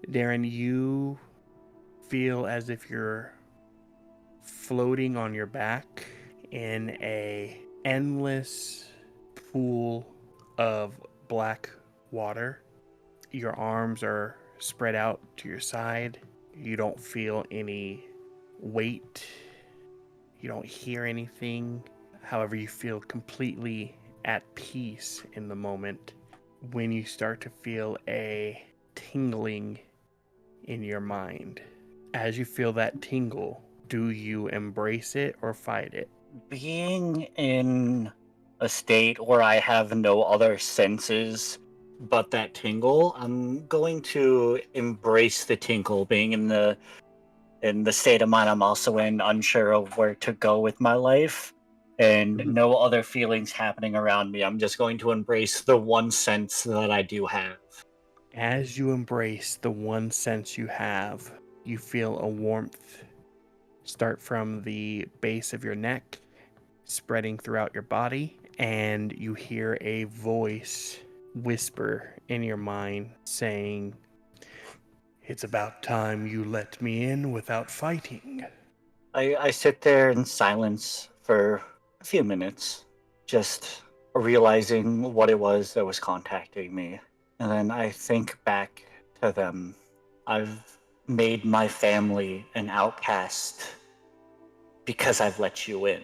Darren, you feel as if you're floating on your back in a endless pool of black water. Your arms are spread out to your side. You don't feel any weight. You don't hear anything. However, you feel completely at peace in the moment when you start to feel a tingling in your mind. As you feel that tingle, do you embrace it or fight it? Being in a state where I have no other senses but that tingle, I'm going to embrace the tingle. Being in the state of mind I'm also in, unsure of where to go with my life, and no other feelings happening around me. I'm just going to embrace the one sense that I do have. As you embrace the one sense you have, you feel a warmth start from the base of your neck, spreading throughout your body, and you hear a voice whisper in your mind saying, "It's about time you let me in without fighting." I sit there in silence for a few minutes, just realizing what it was that was contacting me. And then I think back to them. I've made my family an outcast because I've let you in.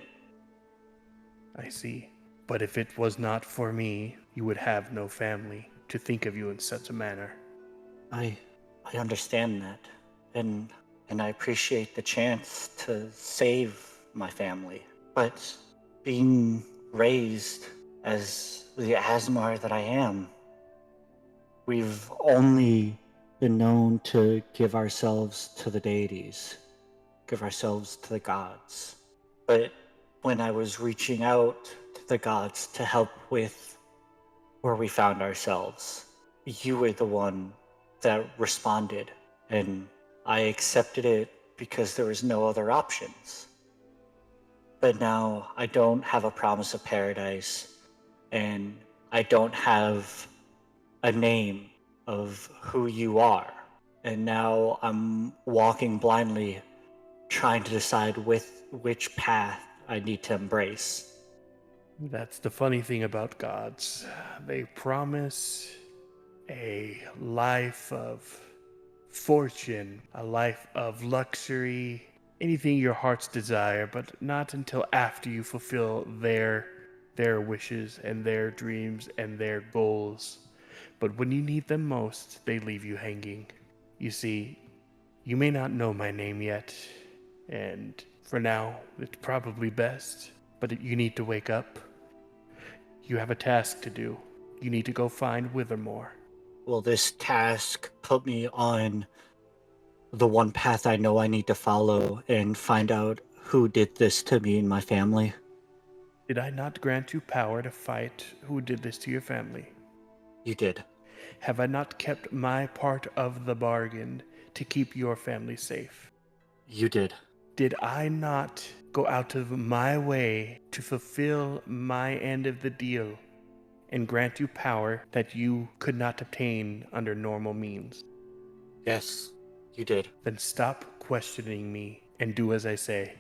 I see. But if it was not for me, you would have no family to think of you in such a manner. I I understand that. And and I appreciate the chance to save my family. But being raised as the Asmar that I am, we've only been known to give ourselves to the deities, give ourselves to the gods. But when I was reaching out to the gods to help with where we found ourselves, you were the one that responded, and I accepted it because there was no other options. But now I don't have a promise of paradise, and I don't have a name of who you are. And now I'm walking blindly, trying to decide with which path I need to embrace. That's the funny thing about gods. They promise a life of fortune, a life of luxury, anything your heart's desire, but not until after you fulfill their wishes and their dreams and their goals. But when you need them most, they leave you hanging. You see, you may not know my name yet, and for now, it's probably best, but you need to wake up. You have a task to do. You need to go find Withermore. Will this task put me on the one path I know I need to follow and find out who did this to me and my family? Did I not grant you power to fight who did this to your family? You did. Have I not kept my part of the bargain to keep your family safe? You did. Did I not go out of my way to fulfill my end of the deal and grant you power that you could not obtain under normal means? Yes, you did. Then stop questioning me and do as I say.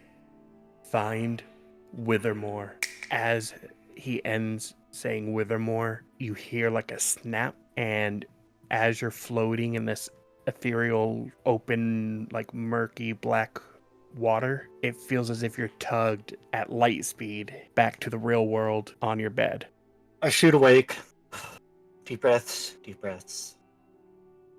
Find Withermore. As he ends saying Withermore, you hear like a snap, and as you're floating in this ethereal, open, like murky black water, it feels as if you're tugged at light speed back to the real world on your bed. I shoot awake. Deep breaths, deep breaths.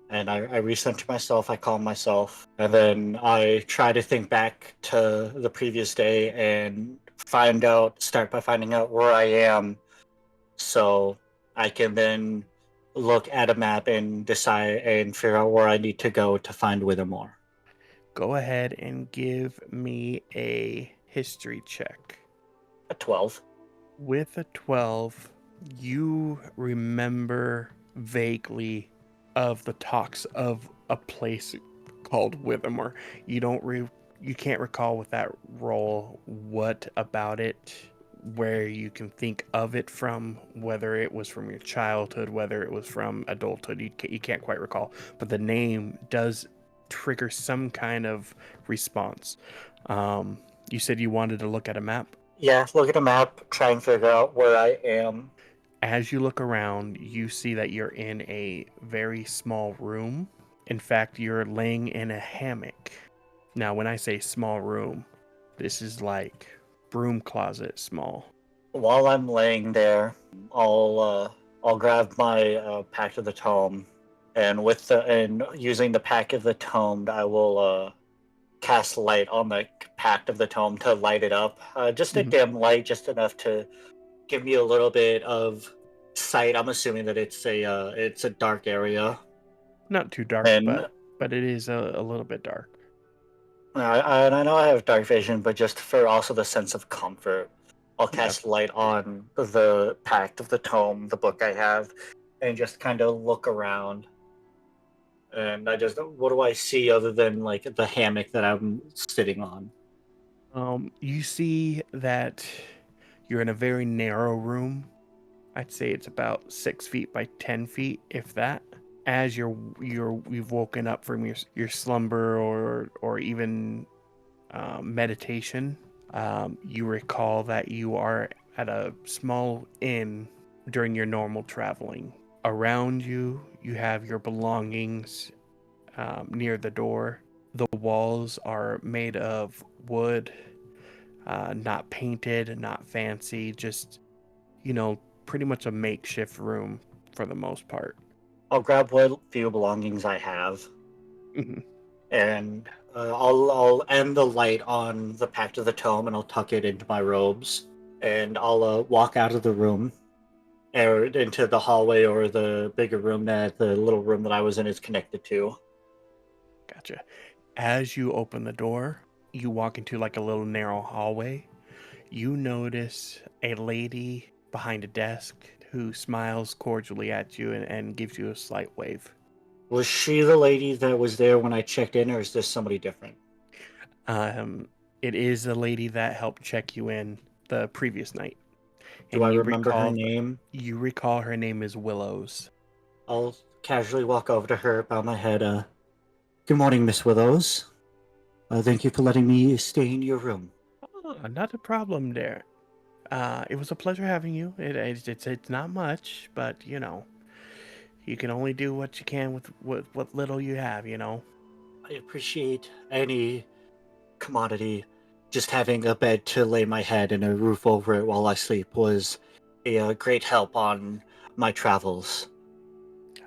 And I recenter myself, I calm myself, and then I try to think back to the previous day and start by finding out where I am so I can then look at a map and decide and figure out where I need to go to find Withermore. Go ahead and give me a history check. A 12. With a 12, you remember vaguely of the talks of a place called Withermore. You don't you can't recall with that roll what about it where you can think of it from, whether it was from your childhood, whether it was from adulthood. You can't quite recall, but the name does trigger some kind of response. You said you wanted to look at a map. Yeah, look at a map, try and figure out where I am. As you look around, you see that you're in a very small room. In fact, you're laying in a hammock. Now, when I say small room, this is like broom closet small. While I'm laying there, I'll grab my pack of the tome, and using the pack of the tome, I will cast light on the pack of the tome to light it up. Just a Mhm. dim light, just enough to give me a little bit of sight. I'm assuming that it's a dark area, Not too dark, and but it is a little bit dark. I know I have dark vision, but just for also the sense of comfort, I'll Yeah. cast light on the pact of the tome, the book I have, and just kind of look around. And what do I see other than like the hammock that I'm sitting on? You see that you're in a very narrow room. I'd say it's about 6 feet by 10 feet, if that. As you've woken up from your slumber or even meditation, you recall that you are at a small inn during your normal traveling. Around you, you have your belongings near the door. The walls are made of wood, not painted, not fancy, just, you know, pretty much a makeshift room for the most part. I'll grab what few belongings I have, Mhm. and I'll end the light on the pact of the tome, and I'll tuck it into my robes, and I'll walk out of the room or into the hallway or the bigger room that the little room that I was in is connected to. Gotcha. As you open the door, you walk into like a little narrow hallway. You notice a lady behind a desk who smiles cordially at you and gives you a slight wave. Was she the lady that was there when I checked in, or is this somebody different? Um, it is a lady that helped check you in the previous night, Do I and remember her name? you recall her name is Willows. I'll casually walk over to her, bow my head. Good morning, Miss Willows. Thank you for letting me stay in your room. Oh, not a problem there. It was a pleasure having you. It's not much, but you can only do what you can with what little you have. I appreciate any commodity. Just having a bed to lay my head and a roof over it while I sleep was a great help on my travels.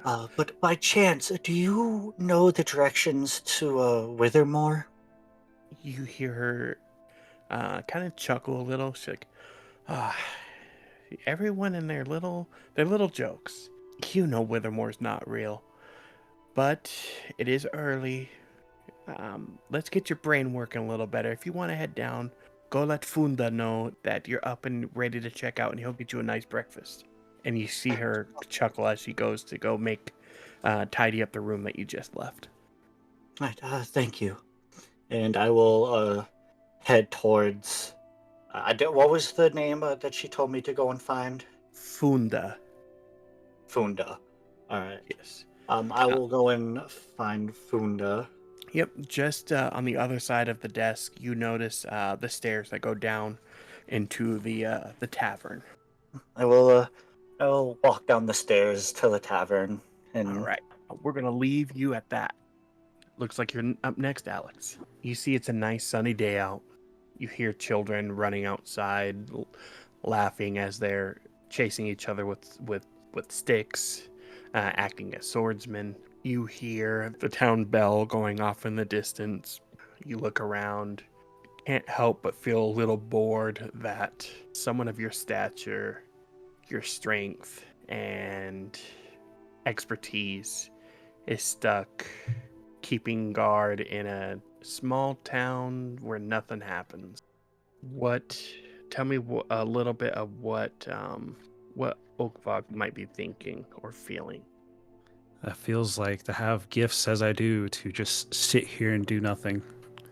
But by chance, do you know the directions to Withermore? You hear her kind of chuckle a little. She's like, ah, everyone and their little jokes. Withermore's not real, but it is early. Let's get your brain working a little better. If you want to head down, go let Funda know that you're up and ready to check out, and he'll get you a nice breakfast. And you see her chuckle as she goes to go tidy up the room that you just left. Right, thank you. And I will head towards. What was the name that she told me to go and find? Funda, Funda. All right. yes. I Uh, will go and find Funda. yep, just on the other side of the desk, you notice the stairs that go down into the tavern. I will. I will walk down the stairs to the tavern, All and right, we're gonna leave you at that. Looks like you're up next, Alex. You see, it's a nice sunny day out. You hear children running outside, laughing as they're chasing each other with sticks, acting as swordsmen. You hear the town bell going off in the distance. You look around, can't help but feel a little bored that someone of your stature, your strength, and expertise is stuck keeping guard in a small town where nothing happens. What? Tell me a little bit of what Oakvog might be thinking or feeling. That feels like to have gifts as I do to just sit here and do nothing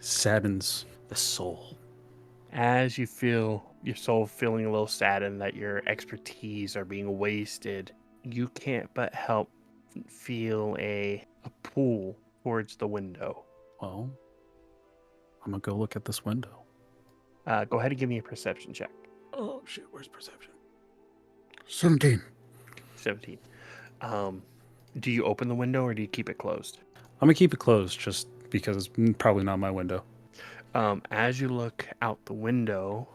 saddens the soul. As you feel your soul feeling a little saddened that your expertise are being wasted, you can't but help feel a pull towards the window. Well, I'm gonna go look at this window. Go ahead and give me a perception check. Oh shit, where's perception? 17. 17. Do you open the window or do you keep it closed? I'm gonna keep it closed just because it's probably not my window. As you look out the window,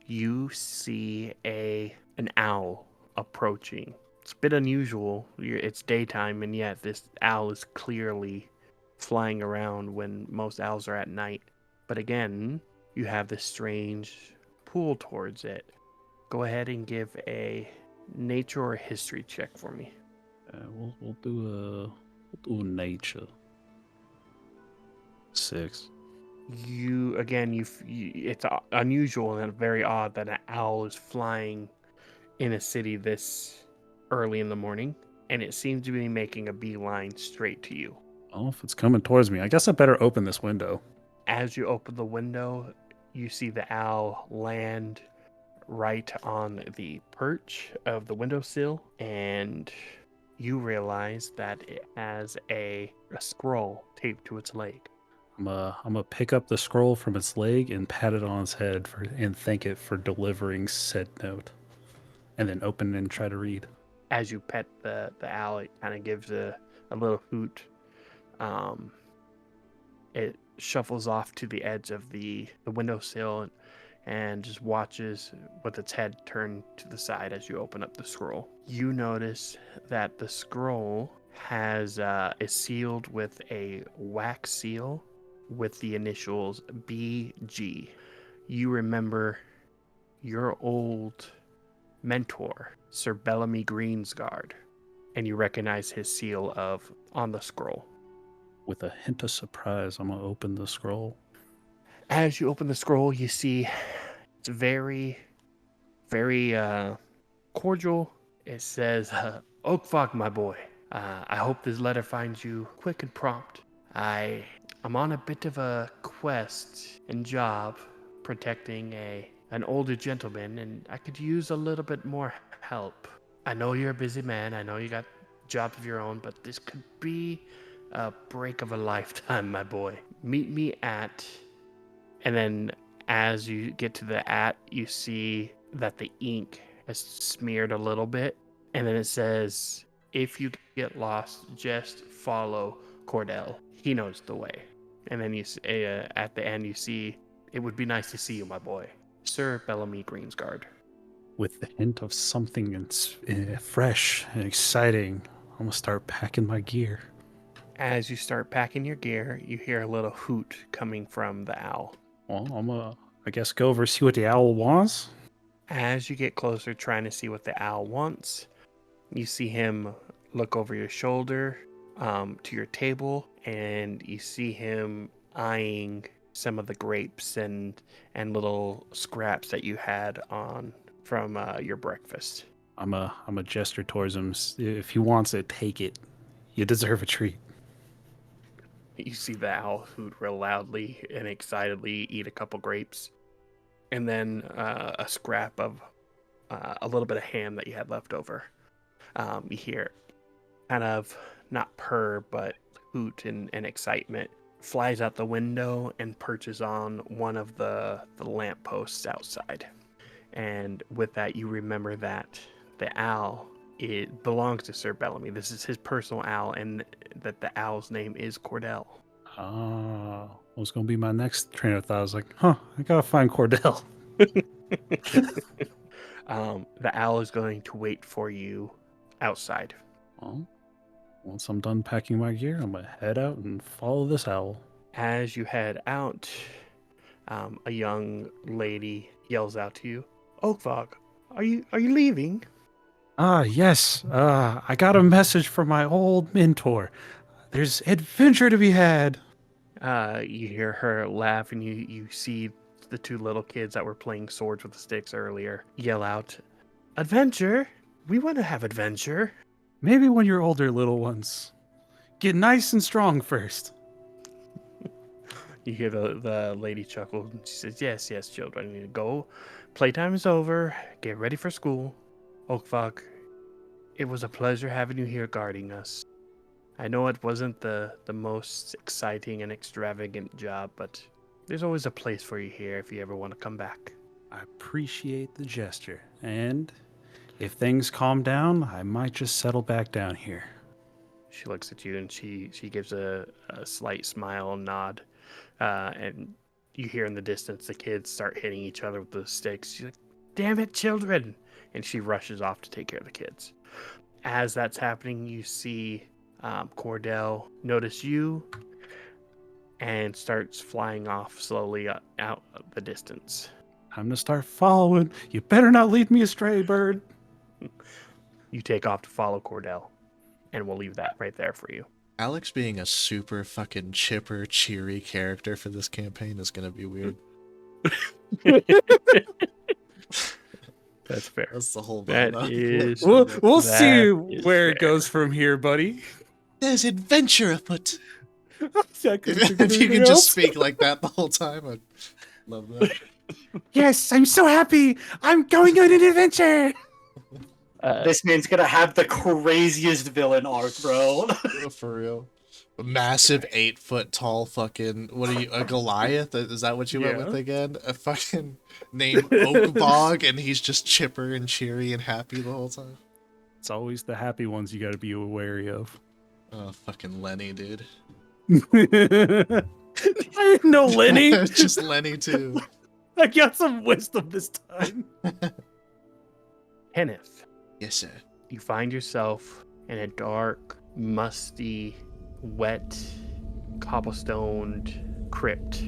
you see an owl approaching. It's a bit unusual. It's daytime, and yet this owl is clearly flying around when most owls are at night. But again, you have this strange pull towards it. Go ahead and give a nature or history check for me. We'll do a nature. 6. It's unusual and very odd that an owl is flying in a city this early in the morning, and it seems to be making a beeline straight to you. Oh, if it's coming towards me, I guess I better open this window. As you open the window, you see the owl land right on the perch of the windowsill, and you realize that it has a scroll taped to its leg. I'm gonna pick up the scroll from its leg and pat it on its head and thank it for delivering said note, and then open it and try to read. As you pet the owl, it kind of gives a little hoot. It shuffles off to the edge of the windowsill and just watches with its head turned to the side as you open up the scroll. You notice that the scroll is sealed with a wax seal with the initials BG. You remember your old mentor, Sir Bellamy Greensguard, and you recognize his seal on the scroll. With a hint of surprise, I'm gonna open the scroll. As you open the scroll, you see it's very, very cordial. It says, Oakfog, my boy, I hope this letter finds you quick and prompt. I'm on a bit of a quest and job protecting an older gentleman, and I could use a little bit more help. I know you're a busy man. I know you got jobs of your own, but this could be a break of a lifetime, my boy. Meet me at... And then as you get to the at, you see that the ink has smeared a little bit. And then it says, if you get lost, just follow Cordell. He knows the way. And then at the end, you see, it would be nice to see you, my boy. Sir Bellamy Greensguard. With the hint of something fresh and exciting, I'm gonna start packing my gear. As you start packing your gear, you hear a little hoot coming from the owl. Well, I'm gonna, I guess, go over see what the owl wants. As you get closer, trying to see what the owl wants, you see him look over your shoulder to your table, and you see him eyeing some of the grapes and little scraps that you had on from your breakfast. I'm a gesture towards him. If he wants it, take it. You deserve a treat. You see the owl hoot real loudly and excitedly, eat a couple grapes, and then a scrap of a little bit of ham that you had left over. You hear kind of not purr, but hoot and excitement. Flies out the window and perches on one of the lampposts outside. And with that, you remember that the owl, it belongs to Sir Bellamy. This is his personal owl, and that the owl's name is Cordell. Was going to be my next train of thought. I was like, I got to find Cordell. The owl is going to wait for you outside. Well, once I'm done packing my gear, I'm going to head out and follow this owl. As you head out, a young lady yells out to you, Oakfog, are you leaving? Yes. I got a message from my old mentor. There's adventure to be had. You hear her laugh, and you see the two little kids that were playing swords with the sticks earlier yell out, Adventure? We want to have adventure. Maybe when you're older, little ones. Get nice and strong first. You hear the lady chuckle. And she says, yes, yes, children. You go. Playtime is over. Get ready for school. Oakfog, it was a pleasure having you here guarding us. I know it wasn't the most exciting and extravagant job, but there's always a place for you here if you ever want to come back. I appreciate the gesture. And if things calm down, I might just settle back down here. She looks at you and she gives a slight smile and nod. And you hear in the distance the kids start hitting each other with the sticks. She's like, damn it, children! And she rushes off to take care of the kids. As that's happening, you see Cordell notice you and starts flying off slowly out of the distance. Time to start following. You better not lead me astray, bird. You take off to follow Cordell, and we'll leave that right there for you. Alex being a super fucking chipper, cheery character for this campaign is gonna be weird. That's fair. That's the whole That vibe. is. We'll That see is where it fair. goes from here, buddy. There's adventure afoot. I couldn't think of If you anything could just else. speak like that the whole time, I'd love that. Yes, I'm so happy. I'm going on an adventure. This man's gonna have the craziest villain arc, bro. For real. A massive 8-foot tall fucking, what are you, a Goliath? Is that what you went Yeah. with again? A fucking named Oakbog, and he's just chipper and cheery and happy the whole time. It's always the happy ones you got to be wary of. Oh, fucking Lenny, dude. I didn't know Lenny. Just Lenny, too. I got some wisdom this time. Kenneth, Yes, sir. you find yourself in a dark, musty, wet, cobblestoned crypt.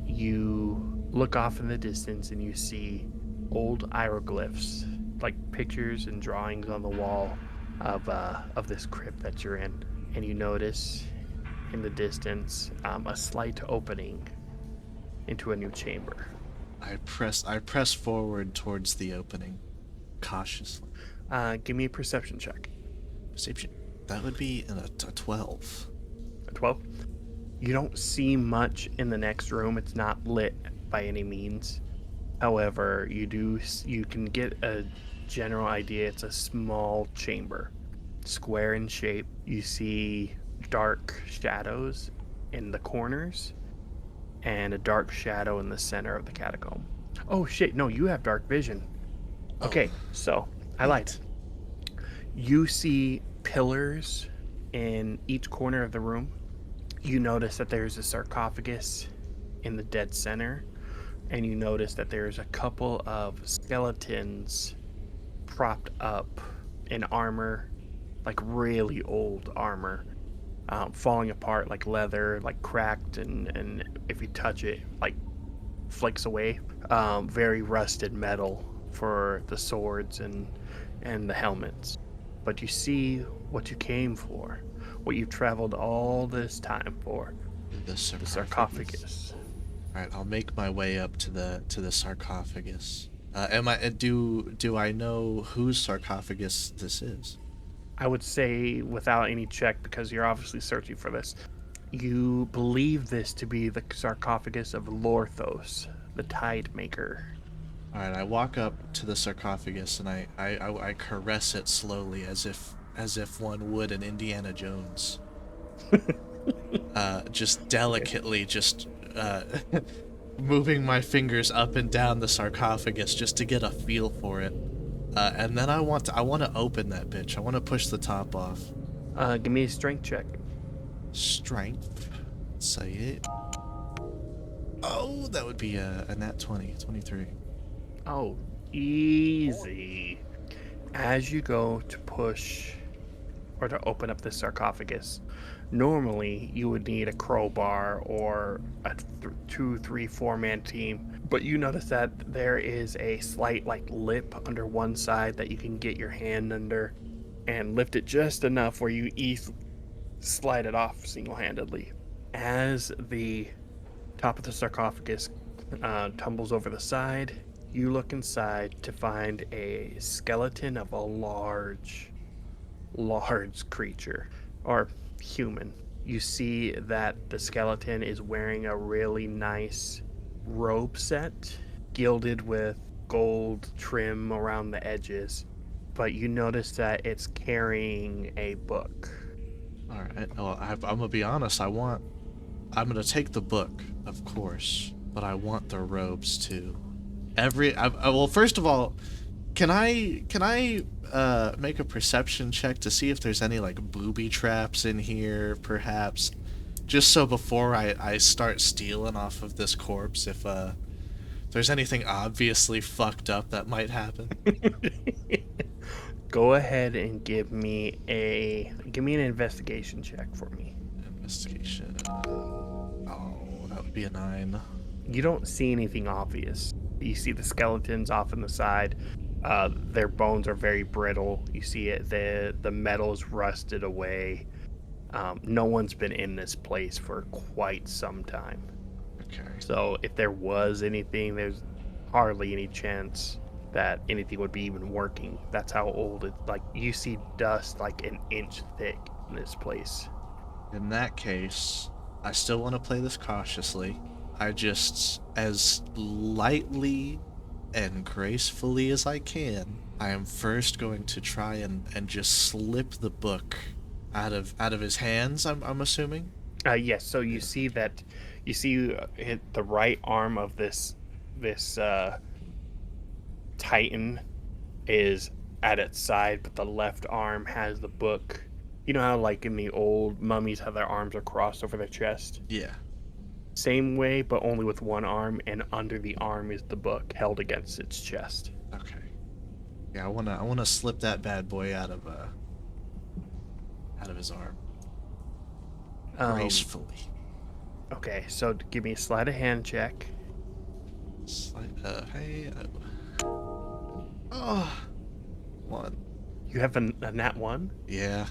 You look off in the distance and you see old hieroglyphs, like pictures and drawings on the wall of this crypt that you're in. And you notice in the distance a slight opening into a new chamber. I press forward towards the opening, cautiously. Give me a perception check. Perception. That would be a 12. A 12. You don't see much in the next room. It's not lit by any means. However, you can get a general idea. It's a small chamber, square in shape. You see dark shadows in the corners and a dark shadow in the center of the catacomb. Oh shit, no, you have dark vision. Okay, so I lied. You see pillars in each corner of the room. You notice that there's a sarcophagus in the dead center, and you notice that there's a couple of skeletons propped up in armor, like really old armor, falling apart like leather, like cracked, and if you touch it, like flakes away. Very rusted metal for the swords and the helmets. But you see what you came for, what you've traveled all this time for, The the sarcophagus. All right, I'll make my way up to the sarcophagus. Do I know whose sarcophagus this is? I would say without any check, because you're obviously searching for this, you believe this to be the sarcophagus of Lorthos, the Tide Maker. All right, I walk up to the sarcophagus and I caress it slowly as if one would an Indiana Jones. Just delicately, moving my fingers up and down the sarcophagus just to get a feel for it. And then I want to open that bitch. I want to push the top off. Give me a strength check. Strength. Say it. Oh, that would be a nat 20, 23. Oh, easy. As you go to push or to open up the sarcophagus, normally you would need a crowbar or a 2, 3, 4-man team, but you notice that there is a slight like lip under one side that you can get your hand under and lift it just enough where you easily slide it off single-handedly. As the top of the sarcophagus tumbles over the side, you look inside to find a skeleton of a large creature, or human. You see that the skeleton is wearing a really nice robe set, gilded with gold trim around the edges. But you notice that it's carrying a book. All right. Well, I'm gonna be honest. I'm gonna take the book, of course, but I want the robes too. Well, first of all, can I make a perception check to see if there's any like booby traps in here, perhaps, just so before I start stealing off of this corpse, if there's anything obviously fucked up that might happen. Go ahead and give me an investigation check for me. Investigation. Oh, that would be a 9. You don't see anything obvious. You see the skeletons off in the side. Their bones are very brittle. You see it. The metal's rusted away. No one's been in this place for quite some time. Okay. So if there was anything, there's hardly any chance that anything would be even working. That's how old it. Like, you see dust like an inch thick in this place. In that case, I still want to play this cautiously. I just, as lightly and gracefully as I can, I am first going to try and just slip the book out of his hands, I'm assuming? Yes, so you see that, the right arm of this Titan is at its side, but the left arm has the book. You know how, like, in the old mummies, how their arms are crossed over their chest? Yeah. Same way, but only with one arm, and under the arm is the book held against its chest. Okay. Yeah, I wanna slip that bad boy out of his arm. Gracefully. Okay, so give me a sleight of hand check. Hey. Oh. 1. You have a nat 1? Yeah.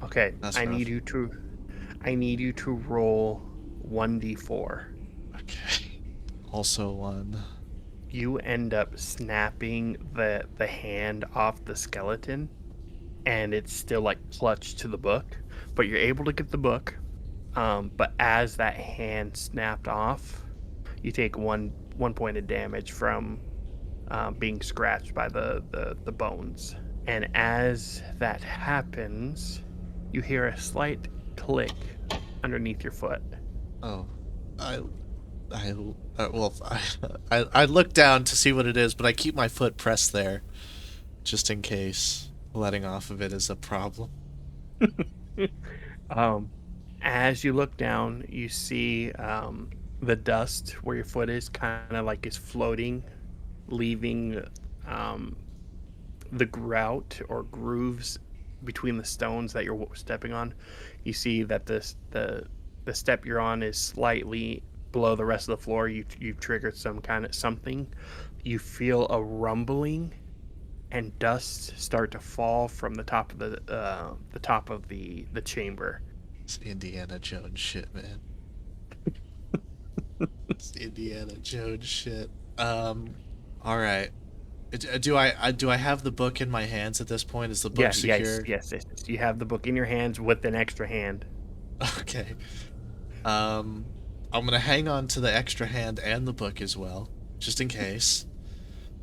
Okay, That's I rough. need you to roll 1d4. Okay. Also 1. You end up snapping the hand off the skeleton, and it's still like clutched to the book, but you're able to get the book. But as that hand snapped off, you take one point of damage from being scratched by the bones. And as that happens, you hear a slight click underneath your foot. Oh. I look down to see what it is, but I keep my foot pressed there, just in case letting off of it is a problem. As you look down, you see the dust where your foot is kind of like is floating, leaving the grout or grooves between the stones that you're stepping on. You see that the step you're on is slightly below the rest of the floor. You've triggered some kind of something. You feel a rumbling, and dust start to fall from the top of the chamber. It's Indiana Jones shit, man. It's Indiana Jones shit. All right. Do I have the book in my hands at this point? Is the book secured? Yes. You have the book in your hands with an extra hand. Okay. I'm gonna hang on to the extra hand and the book as well, just in case.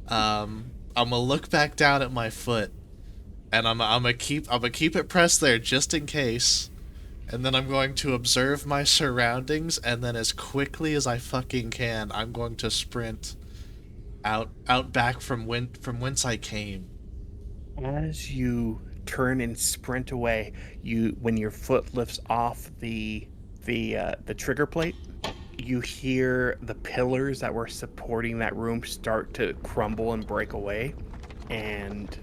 I'm gonna look back down at my foot, and I'm gonna keep it pressed there just in case. And then I'm going to observe my surroundings, and then as quickly as I fucking can, I'm going to sprint out back from whence I came. As you turn and sprint away, when your foot lifts off the trigger plate, you hear the pillars that were supporting that room start to crumble and break away, and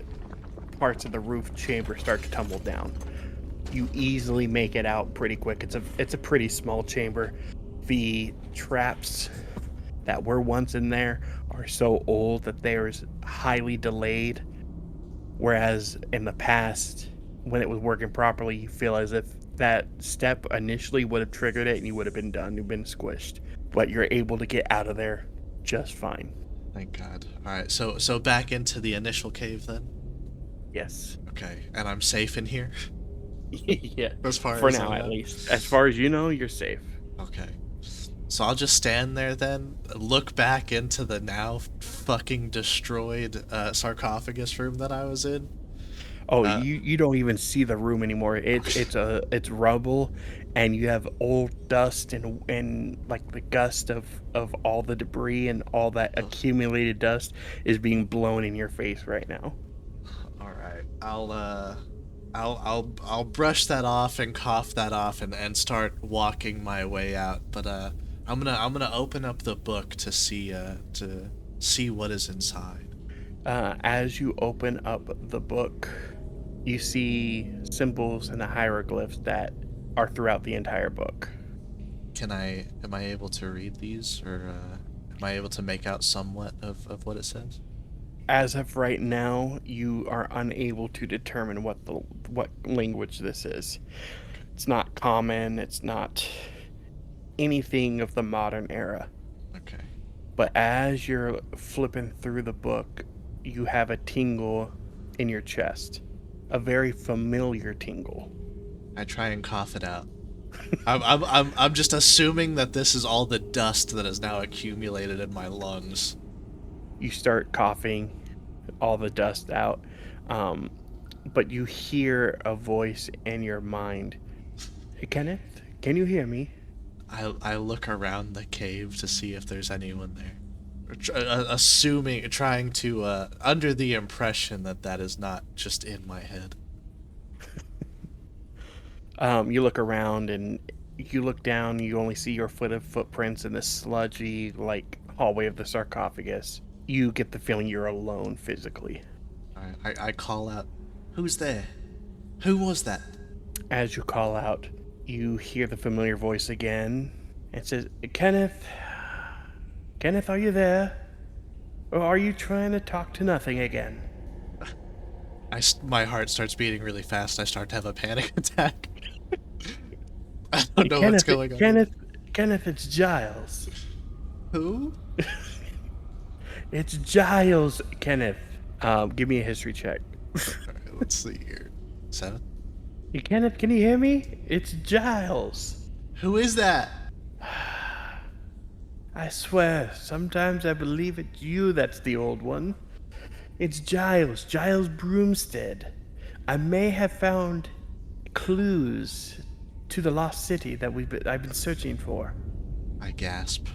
parts of the roof chamber start to tumble down. You easily make it out pretty quick. It's a pretty small chamber. The traps that were once in there are so old that there's highly delayed, whereas in the past, when it was working properly, you feel as if that step initially would have triggered it and you would have been done. You've been squished, but you're able to get out of there just fine. Thank God. All right, so back into the initial cave then. Yes. Okay, and I'm safe in here. Yeah, As far for as now I at know. least. As far as you know, you're safe. Okay. So I'll just stand there then, look back into the now fucking destroyed sarcophagus room that I was in. Oh, Uh, you don't even see the room anymore. It's rubble, and you have old dust and like the gust of all the debris and all that ugh. accumulated dust is being blown in your face right now. All right. I'll brush that off and cough that off and start walking my way out. But I'm gonna open up the book to see what is inside. As you open up the book, you see symbols and the hieroglyphs that are throughout the entire book. Am I able to read these, or am I able to make out somewhat of what it says? As of right now, you are unable to determine what language this is. It's not common. It's not anything of the modern era. Okay. But as you're flipping through the book, you have a tingle in your chest, a very familiar tingle. I try and cough it out. I'm just assuming that this is all the dust that is now accumulated in my lungs. You start coughing all the dust out, um, but you hear a voice in your mind. Hey, Kenneth, can you hear me? I look around the cave to see if there's anyone there. Trying to, under the impression that that is not just in my head. You look around and you look down. You only see your footprints in the sludgy, like hallway of the sarcophagus. You get the feeling you're alone physically. I call out, "Who's there? Who was that?" As you call out, you hear the familiar voice again. It says, Kenneth, Kenneth, are you there? Or are you trying to talk to nothing again? My heart starts beating really fast. I start to have a panic attack. I don't know what's Kenneth, going on. Kenneth, it's Giles. Who? It's Giles, Kenneth. Give me a history check. Alright, let's see here. 7? Hey, Kenneth, can you hear me? It's Giles. Who is that? I swear, sometimes I believe it's you that's the old one. It's Giles Broomstead. I may have found clues to the lost city that I've been searching for. I gasp.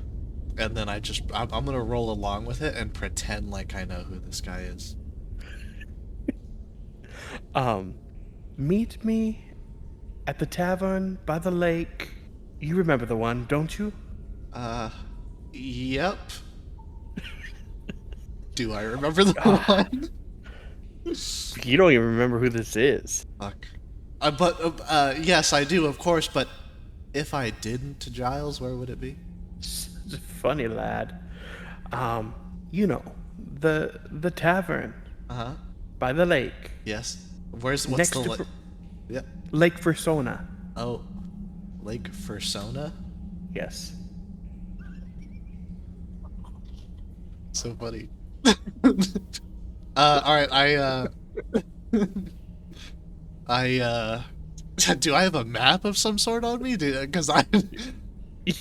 And then I'm gonna roll along with it and pretend like I know who this guy is. Meet me at the tavern by the lake. You remember the one, don't you? Yep. Do I remember the one? You don't even remember who this is. Fuck. Yes, I do, of course, but if I didn't, Giles, where would it be? Funny lad. You know, the tavern Uh-huh. by the lake. Yes. What's Next the to lake? Yeah. Lake Fursona. Oh, Lake Fursona? Yes. So funny. Alright, do I have a map of some sort on me? Because I...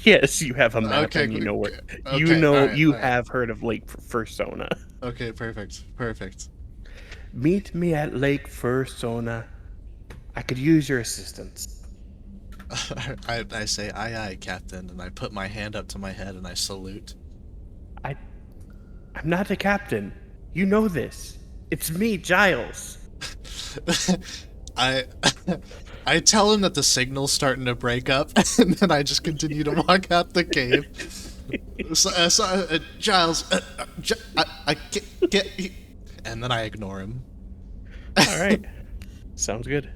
Yes, you have a map Okay, and you know where. okay, You know alright, you alright. have heard of Lake Fursona. Okay, perfect. Meet me at Lake Fursona. I could use your assistance. I say, aye, Captain, and I put my hand up to my head and I salute. I'm not a captain. You know this. It's me, Giles. I I tell him that the signal's starting to break up, and then I just continue to walk out the cave. Giles, I get, and then I ignore him. All right. Sounds good.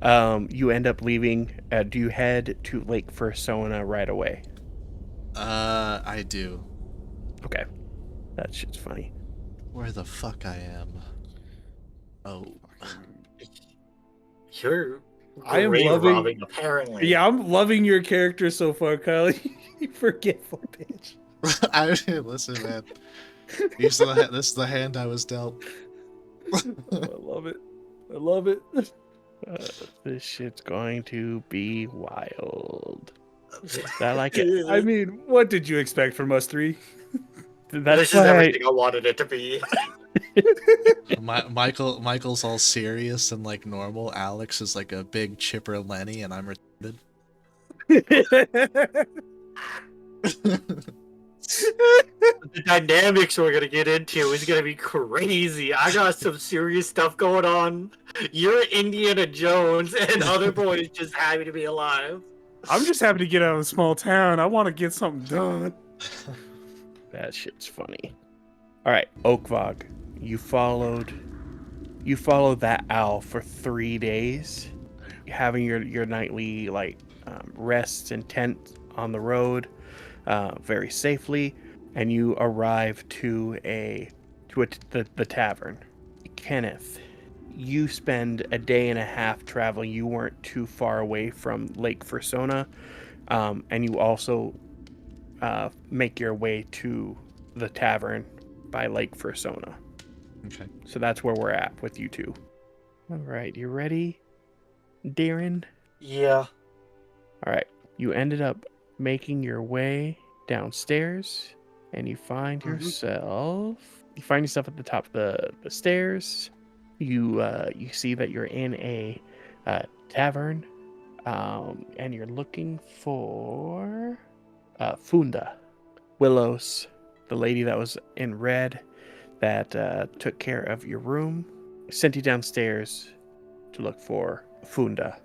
You end up leaving. Do you head to Lake Fursona right away? I do. Okay. That shit's funny. Where the fuck I am? Oh. You're I am grave loving- robbing, apparently. Yeah, I'm loving your character so far, Kyle. You forgetful bitch. Listen, man. This is the hand I was dealt. I love it. I love it. This shit's going to be wild. I like it. I mean, what did you expect from us three? That's This is everything I wanted it to be. Michael's all serious and like normal. Alex is like a big chipper Lenny, and I'm retarded. The dynamics we're gonna get into is gonna be crazy. I got some serious stuff going on. You're Indiana Jones, and other boys just happy to be alive. I'm just happy to get out of a small town. I want to get something done. That shit's funny. All right, Oakvog, you followed that owl for 3 days, having your nightly rests and tent on the road, very safely, and you arrive to the tavern. Kenneth, you spend a day and a half traveling. You weren't too far away from Lake Fursona, and you also make your way to the tavern by Lake Fursona. Okay. So that's where we're at with you two. All right, you ready, Darren? Yeah. All right, you ended up making your way downstairs, and you find yourself at the top of the stairs. You see that you're in a tavern, and you're looking for Funda Willows, the lady that was in red that took care of your room, sent you downstairs to look for Funda.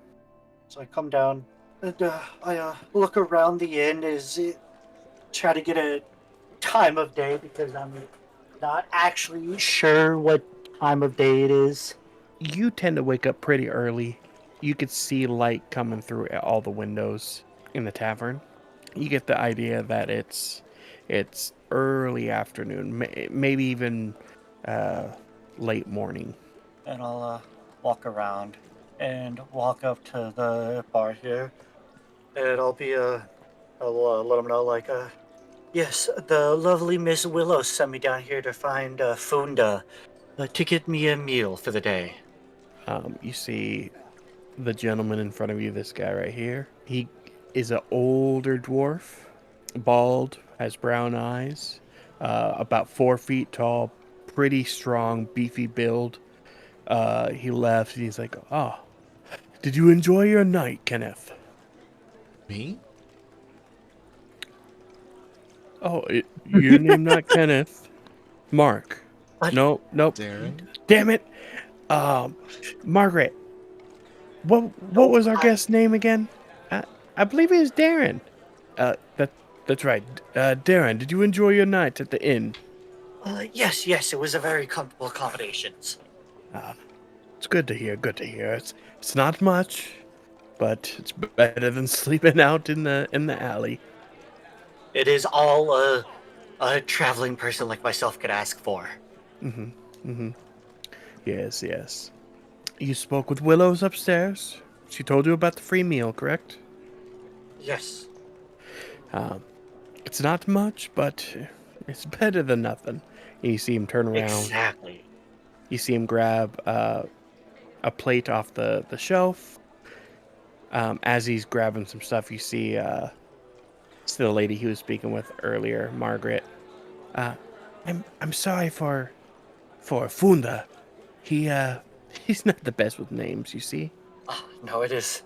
So I come down and I look around the inn try to get a time of day because I'm not actually sure what time of day it is. You tend to wake up pretty early. You could see light coming through all the windows in the tavern. You get the idea that it's early afternoon, maybe even late morning. And I'll walk around and walk up to the bar here, and I'll let them know yes, the lovely Miss Willow sent me down here to find Funda to get me a meal for the day. You see the gentleman in front of you, this guy right here. He is an older dwarf, bald, has brown eyes, about 4 feet tall, pretty strong, beefy build. He left, and he's like, "Oh, did you enjoy your night, Kenneth?" Me? Oh, your name not Kenneth. Mark. What? Nope. Darren? Damn it. Margaret. What was our guest's name again? I believe it was Darren. That's right. Darren, did you enjoy your night at the inn? Yes, it was a very comfortable accommodations. It's good to hear. It's not much, but it's better than sleeping out in the alley. It is all a traveling person like myself could ask for. Yes. You spoke with Willows upstairs. She told you about the free meal, correct? Yes. It's not much, but it's better than nothing. And you see him turn around. Exactly. You see him grab a plate off the shelf. As he's grabbing some stuff, you see it's the lady he was speaking with earlier, Margaret. I'm sorry for Funda. He's not the best with names, you see. Oh, no, it is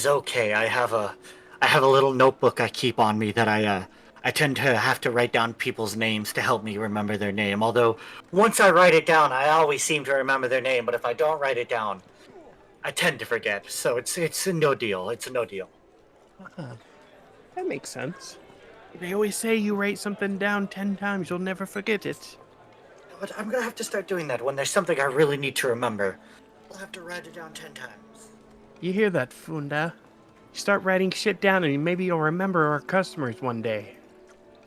okay. I have a little notebook I keep on me that I tend to have to write down people's names to help me remember their name. Although once I write it down, I always seem to remember their name. But if I don't write it down, I tend to forget. So it's a no deal. It's a no deal. That makes sense. They always say you write something down 10 times, you'll never forget it. But I'm gonna have to start doing that when there's something I really need to remember. I'll have to write it down 10 times. You hear that, Funda? You start writing shit down and maybe you'll remember our customers one day.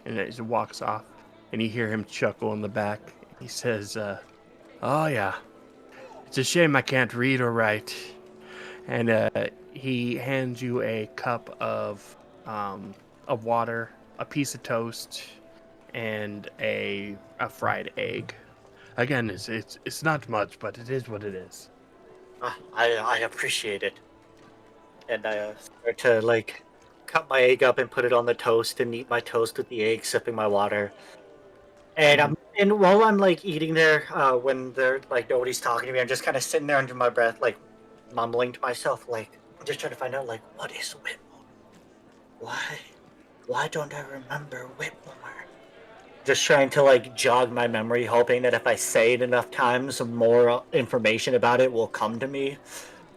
And it just walks off. And you hear him chuckle in the back. He says, "Oh yeah, it's a shame I can't read or write." And he hands you a cup of water, a piece of toast, and a fried egg. Again, it's not much, but it is what it is. I appreciate it. And I start to like cut my egg up and put it on the toast and eat my toast with the egg, sipping my water. And while I'm like eating there, when they're like nobody's talking to me, I'm just kind of sitting there under my breath, like mumbling to myself, like I'm just trying to find out, like, what is Whitmore? Why, why don't I remember Whitmore? Just trying to like jog my memory, hoping that if I say it enough times, more information about it will come to me.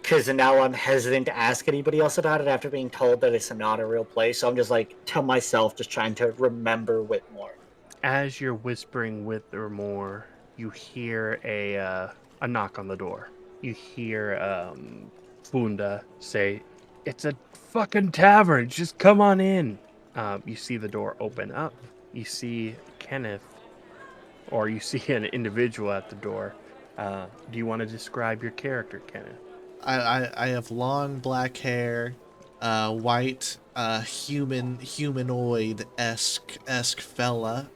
Because now I'm hesitant to ask anybody else about it after being told that it's not a real place. So I'm just like to myself, just trying to remember Whitmore. As you're whispering Withermore, you hear a knock on the door. You hear Funda say, "It's a fucking tavern. Just come on in." You see the door open up. You see Kenneth, or you see an individual at the door. Do you want to describe your character, Kenneth? I have long black hair, white, humanoid-esque fella.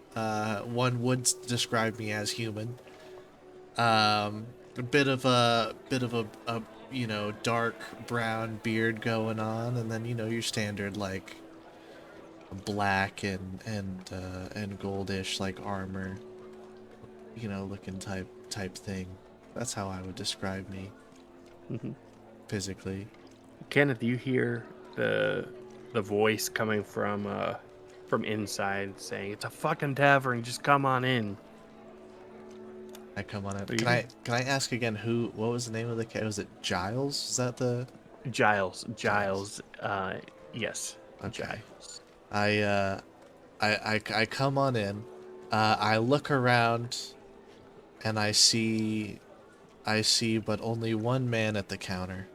One would describe me as human. A bit of a dark brown beard going on, and then your standard like black and goldish like armor, looking type thing. That's how I would describe me physically. Kenneth, you hear the voice coming from inside saying, "It's a fucking tavern. Just come on in." I come on it. Are you Can I ask again what was the name of the cat? Was it Giles? Is that the Giles? Yes. Okay. Giles. I come on in. I look around and I see but only one man at the counter.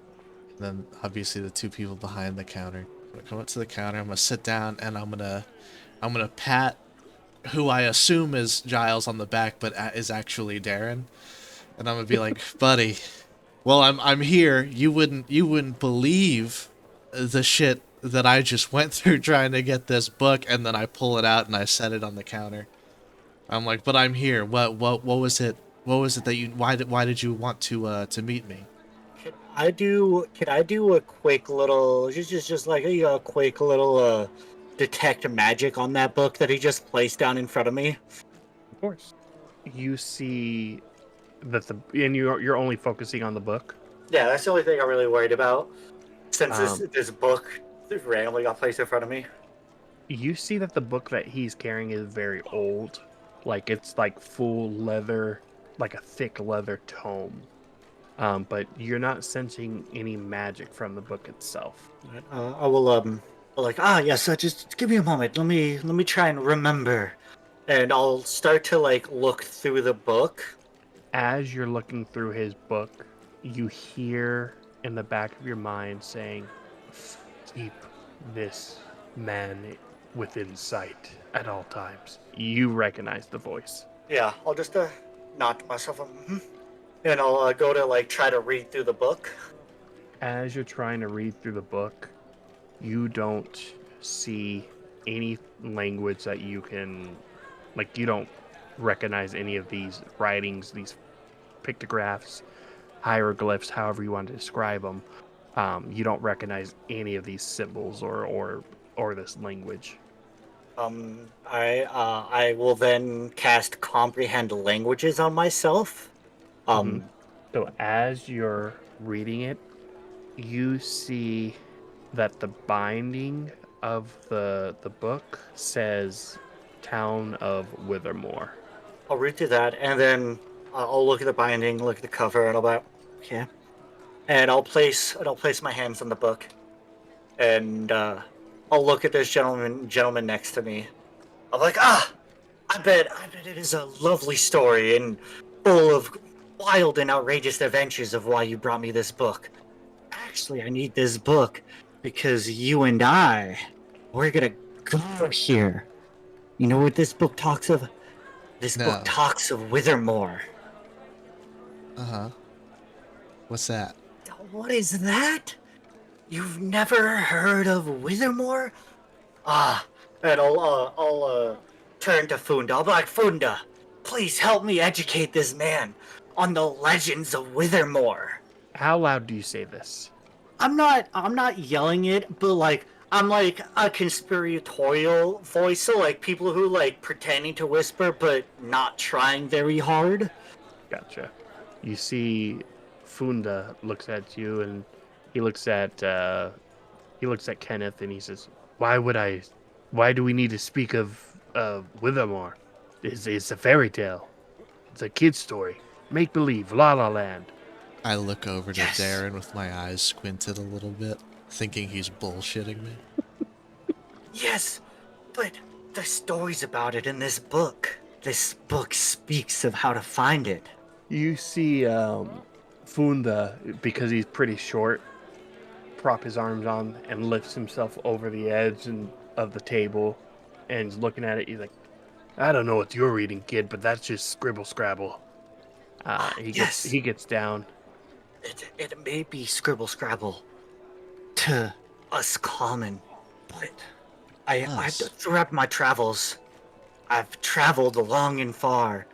And then obviously the two people behind the counter. I'm gonna come up to the counter, I'm gonna sit down, and I'm gonna pat who I assume is Giles on the back, but is actually Darren. And I'm gonna be like, buddy, well, I'm here. You wouldn't believe the shit that I just went through trying to get this book, and then I pull it out and I set it on the counter. I'm like, but I'm here. What was it? What was it that you? Why did you want to meet me? Can I do a quick little just like a quick little detect magic on that book that he just placed down in front of me? Of course. You see that and you're only focusing on the book. Yeah, that's the only thing I'm really worried about. Since Um, this book randomly got placed in front of me. You see that the book that he's carrying is very old. Like it's like full leather, like a thick leather tome. But you're not sensing any magic from the book itself. I will like yes. Just give me a moment. Let me try and remember, and I'll start to like look through the book. As you're looking through his book, you hear in the back of your mind saying, "Keep this man within sight at all times." You recognize the voice. Yeah, I'll just nod to myself, and I'll go to like try to read through the book. As you're trying to read through the book, you don't see any language that you can, like, you don't recognize any of these writings, these pictographs, hieroglyphs, however you want to describe them. You don't recognize any of these symbols or this language. I will then cast comprehend languages on myself. So as you're reading it, you see that the binding of the book says Town of Withermore. I'll read through that, and then I'll look at the binding, look at the cover, and I'll be like, okay. And I'll place my hands on the book, and I'll look at this gentleman next to me. I'm like, I bet it is a lovely story and full of wild and outrageous adventures of why you brought me this book. Actually, I need this book because you and we're gonna go here. You know what this book talks of? This No. book talks of Withermore. Uh-huh. What's that? What is that? You've never heard of Withermore? And I'll turn to Funda. I'll be like, Funda, please help me educate this man on the legends of Withermore. How loud do you say this? I'm not yelling it, but like I'm like a conspiratorial voice, so like people who like pretending to whisper but not trying very hard. Gotcha. You see, Funda looks at you, and he looks at Kenneth, and he says, Why do we need to speak of Withermore? It's a fairy tale. It's a kid's story. Make believe, La La Land." I look over to Yes. Darren with my eyes squinted a little bit, thinking he's bullshitting me. Yes, but there's stories about it in this book. This book speaks of how to find it. You see Funda, because he's pretty short, prop his arms on and lifts himself over the edge of the table, and he's looking at it. He's like, "I don't know what you're reading, kid, but that's just scribble scrabble." Yes. He gets down. It may be scribble scrabble to us common, but I Us. throughout my travels, I've traveled long and far,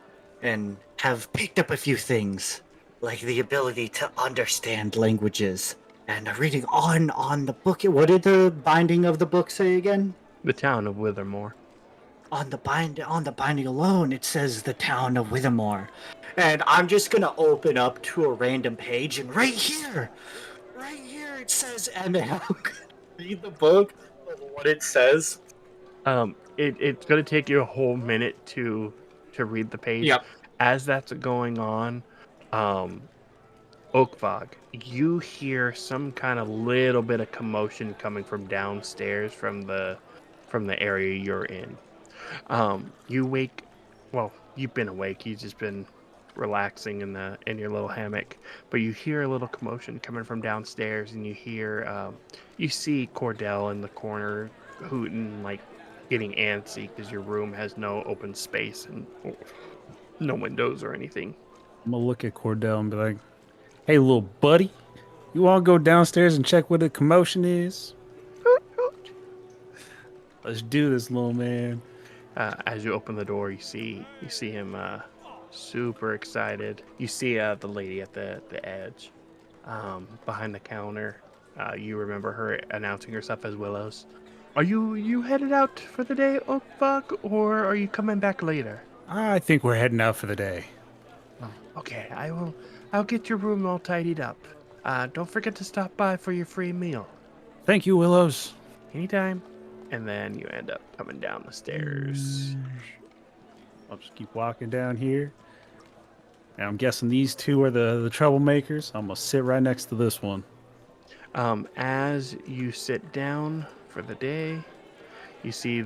and have picked up a few things, like the ability to understand languages. And reading on the book, what did the binding of the book say again? The town of Withermore. On the binding alone, it says the town of Withermore. And I'm just gonna open up to a random page, and right here it says, and then I'm gonna read the book of what it says. It's gonna take you a whole minute to read the page. Yep. As that's going on, Oakvog, you hear some kind of little bit of commotion coming from downstairs from the area you're in. You wake. Well, you've been awake. You've just been relaxing in your little hammock, but you hear a little commotion coming from downstairs, and you see Cordell in the corner hooting, like getting antsy because your room has no open space and no windows or anything. I'm gonna look at Cordell and be like, "Hey, little buddy, you want to go downstairs and check what the commotion is? Let's do this, little man." As you open the door, you see him super excited. You see the lady at the edge, behind the counter. You remember her announcing herself as Willows. Are you headed out for the day, Oakbuck, or are you coming back later? I think we're heading out for the day. Okay, I'll get your room all tidied up. Don't forget to stop by for your free meal. Thank you, Willows. Anytime. And then you end up coming down the stairs. I'll just keep walking down here. And I'm guessing these two are the troublemakers. I'm gonna sit right next to this one. As you sit down for the day, you see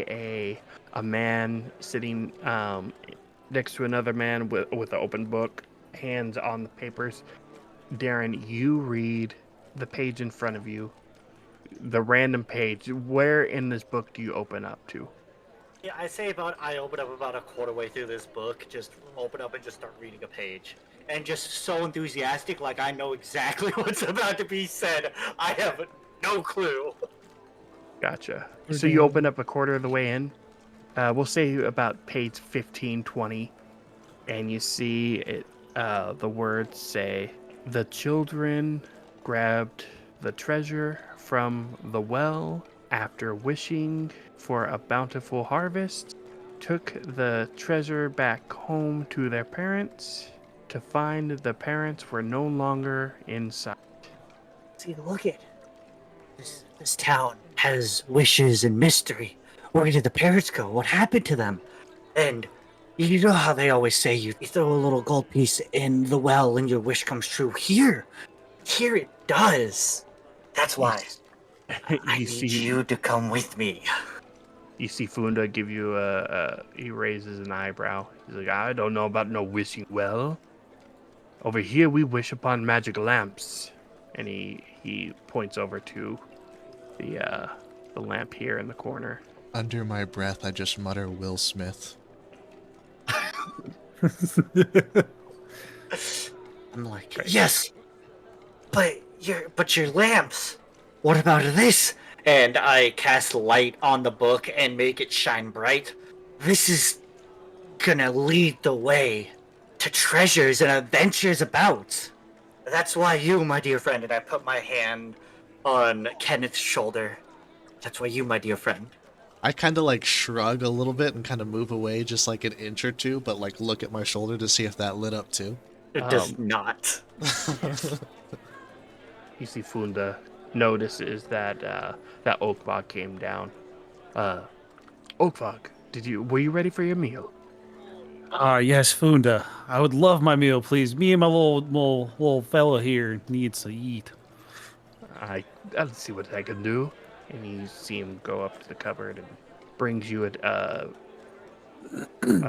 a man sitting next to another man with an open book, hands on the papers. Darren, you read the page in front of you, the random page. Where in this book do you open up to? Yeah, I open up about a quarter way through this book, just open up and just start reading a page. And just so enthusiastic, like I know exactly what's about to be said. I have no clue. Gotcha. So you open up a quarter of the way in. We'll say about page 15, 20. And you see it. The words say, "The children grabbed the treasure from the well after wishing for a bountiful harvest, took the treasure back home to their parents, to find the parents were no longer in sight." See, look at this town has wishes and mystery. Where did the parrots go? What happened to them? And you know how they always say you throw a little gold piece in the well and your wish comes true. Here it does. That's why I need you to come with me. You see Funda give you he raises an eyebrow. He's like, "I don't know about no wishing well. Over here we wish upon magic lamps." And he points over to the lamp here in the corner. Under my breath, I just mutter Will Smith. I'm like, yes, but your lamps. What about this? And I cast light on the book and make it shine bright. This is gonna lead the way treasures and adventures about. That's why you, my dear friend, and I put my hand on Kenneth's shoulder. That's why you, my dear friend. I kind of like shrug a little bit and kind of move away just like an inch or two, but like look at my shoulder to see if that lit up too. It does not. You see Funda notices that that Oakvog came down. Oakvog, were you ready for your meal? Yes, Funda. I would love my meal, please. Me and my little fella here needs to eat. I'll see what I can do. And you see him go up to the cupboard and brings you a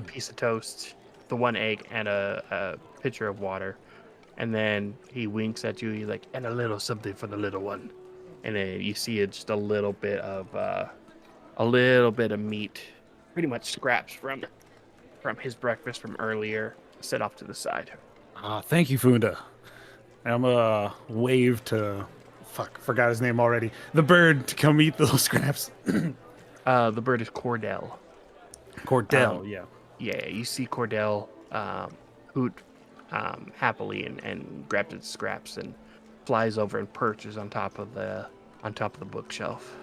piece of toast, the one egg, and a pitcher of water. And then he winks at you. He's like, and a little something for the little one. And then you see it just a little bit of meat, pretty much scraps from his breakfast from earlier, set off to the side. Thank you, Funda. I'm wave to, forgot his name already. The bird to come eat those scraps. The bird is Cordell. Cordell, yeah. Yeah, you see Cordell hoot happily and grabs its scraps and flies over and perches on top of the bookshelf.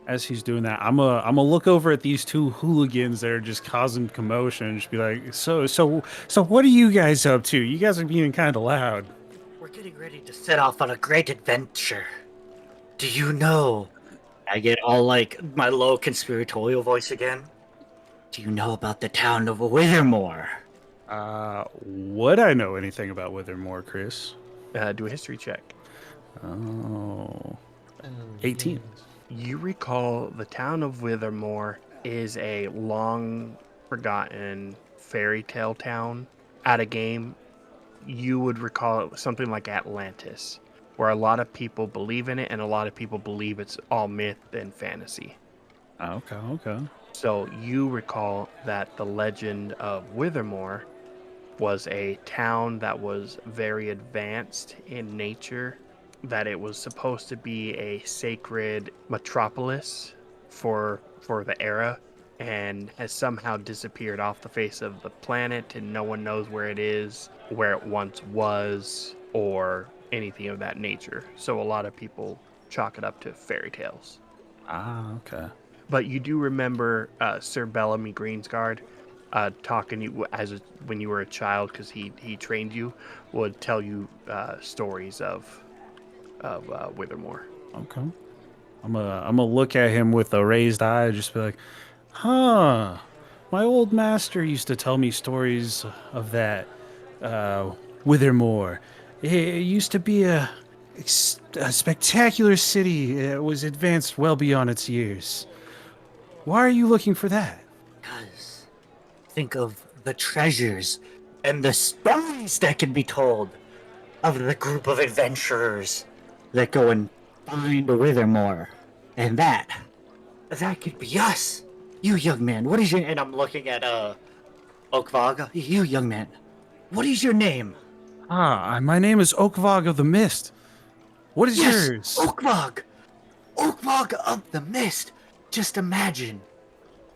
As he's doing that, I'm a look over at these two hooligans that are just causing commotion and just be like, so what are you guys up to? You guys are being kind of loud. We're getting ready to set off on a great adventure. Do you know? I get all like my low conspiratorial voice again. Do you know about the town of Withermore? Would I know anything about Withermore, Chris? Do a history check. Oh, 18. You recall the town of Withermore is a long forgotten fairy tale town. At a game, you would recall it something like Atlantis, where a lot of people believe in it and a lot of people believe it's all myth and fantasy. Okay. So you recall that the legend of Withermore was a town that was very advanced in nature, that it was supposed to be a sacred metropolis for the era, and has somehow disappeared off the face of the planet, and no one knows where it is, where it once was, or anything of that nature. So a lot of people chalk it up to fairy tales. Okay. But you do remember Sir Bellamy Greensguard talking to you when you were a child, because he trained you, would tell you stories of Withermore. Okay. I'm gonna look at him with a raised eye, just be like, huh. My old master used to tell me stories of that Withermore. It used to be a spectacular city. It was advanced well beyond its years. Why are you looking for that? Because think of the treasures and the stories that can be told of the group of adventurers that go and find Withermore. And that could be us. You young man, what is your... And I'm looking at Oakvog. You young man, what is your name? My name is Oakvog of the Mist. What is yours? Oakvog! Oakvog of the Mist! Just imagine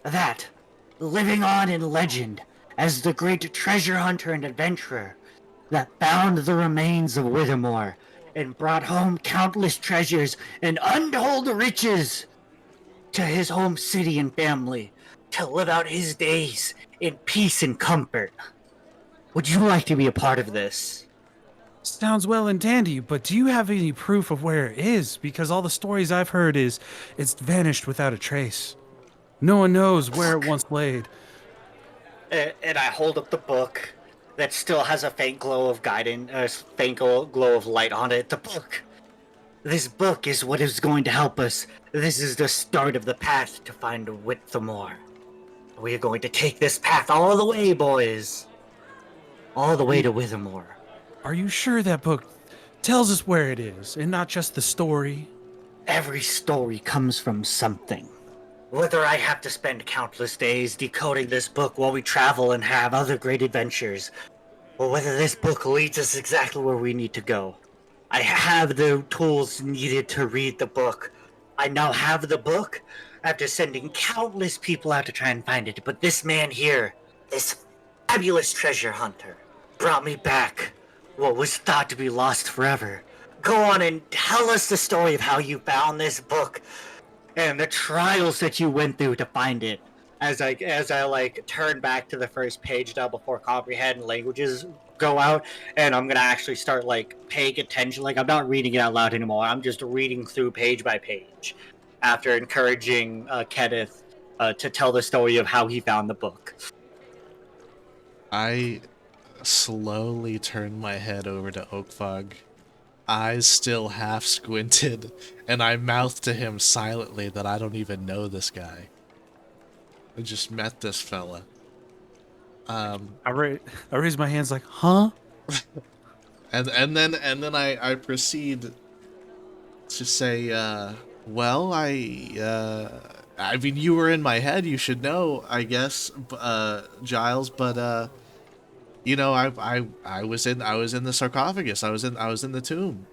that, living on in legend as the great treasure hunter and adventurer that found the remains of Withermore and brought home countless treasures and untold riches to his home city and family to live out his days in peace and comfort. Would you like to be a part of this? Sounds well and dandy, but do you have any proof of where it is? Because all the stories I've heard is it's vanished without a trace. No one knows where it once laid. And I hold up the book that still has a faint glow of guidance, a faint glow of light on it. The book. This book is what is going to help us. This is the start of the path to find Withermore. We are going to take this path all the way, boys. All the way to Withermore. Are you sure that book tells us where it is, and not just the story? Every story comes from something. Whether I have to spend countless days decoding this book while we travel and have other great adventures, or whether this book leads us exactly where we need to go. I have the tools needed to read the book. I now have the book after sending countless people out to try and find it. But this man here, this fabulous treasure hunter, brought me back what was thought to be lost forever. Go on and tell us the story of how you found this book and the trials that you went through to find it. As I like turn back to the first page now before comprehend languages go out, and I'm gonna actually start like paying attention. Like I'm not reading it out loud anymore. I'm just reading through page by page, after encouraging Kenneth to tell the story of how he found the book. I slowly turn my head over to Oakfog, eyes still half squinted, and I mouth to him silently that I don't even know this guy. I just met this fella. I raise my hands like, huh? And then I proceed to say, well, I mean, you were in my head, you should know, I guess, Giles, but, you know, I was in the sarcophagus, I was in the tomb,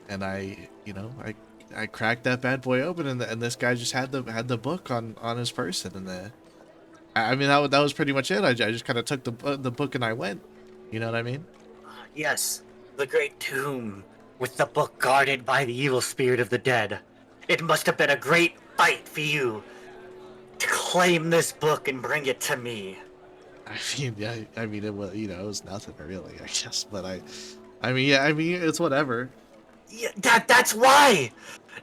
and I cracked that bad boy open, and this guy just had the book on his person, and I mean, that was pretty much it. I just kind of took the book and I went, you know what I mean? Yes, the great tomb with the book guarded by the evil spirit of the dead. It must have been a great fight for you to claim this book and bring it to me. I mean, it was, you know, it was nothing really, I guess, but I mean, yeah, I mean, it's whatever. Yeah, that's why!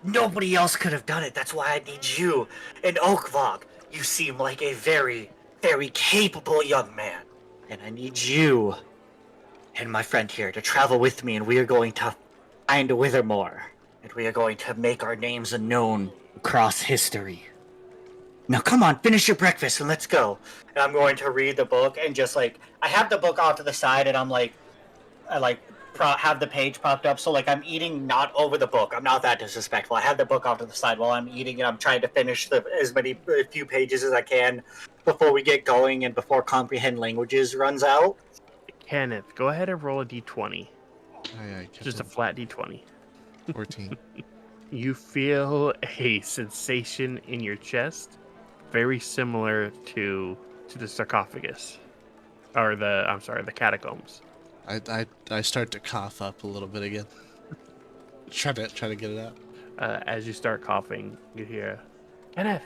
Nobody else could have done it. That's why I need you. And Oakvog, you seem like a very, very capable young man. And I need you and my friend here to travel with me, and we are going to find Withermore. And we are going to make our names known across history. Now come on, finish your breakfast and let's go. And I'm going to read the book and just like, I have the book off to the side and I'm like, have the page popped up, so like I'm eating not over the book. I'm not that disrespectful. I have the book off to the side while I'm eating, and I'm trying to finish as many few pages as I can before we get going and before comprehend languages runs out. Kenneth, go ahead and roll a d20. Aye, Just a flat d20. 14. You feel a sensation in your chest, very similar to the sarcophagus, or the catacombs. I start to cough up a little bit again. Try to get it out. As you start coughing, you hear, Kenneth,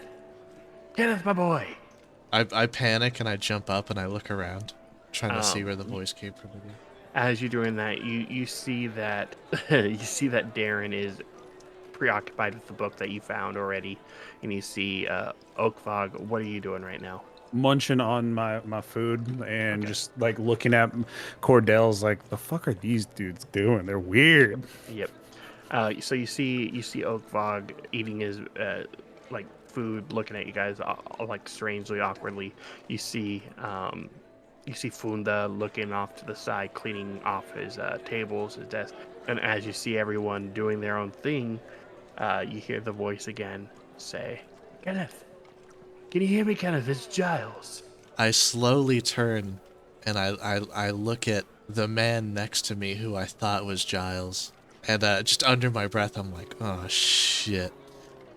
my boy. I panic and I jump up and I look around, trying to see where the voice came from again. As you're doing that, you see that that Darren is preoccupied with the book that you found already, and you see Oakfog. What are you doing right now? Munching on my food and Okay. just like looking at Cordell's like, the fuck are these dudes doing? They're weird. Yep. So you see Oakfog eating his like food, looking at you guys like strangely, awkwardly. You see Funda looking off to the side, cleaning off his tables, his desk. And as you see everyone doing their own thing, you hear the voice again say, Kenneth, can you hear me, Kenneth? It's Giles. I slowly turn and I look at the man next to me who I thought was Giles. And just under my breath, I'm like, oh shit.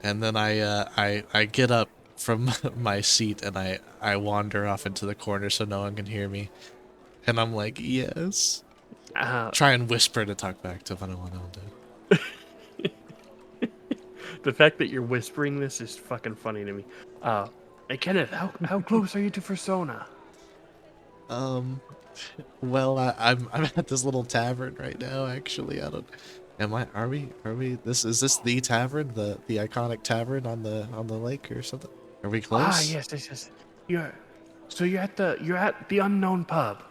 And then I get up from my seat and I wander off into the corner so no one can hear me. And I'm like, yes. Try and whisper to talk back to anyone else. The fact that you're whispering this is fucking funny to me. Hey Kenneth, how close are you to Fursona? Well, I'm at this little tavern right now. Actually, I don't. Are we? Is this the tavern, the iconic tavern on the lake or something? Are we close? Ah, yes. You're at the unknown pub.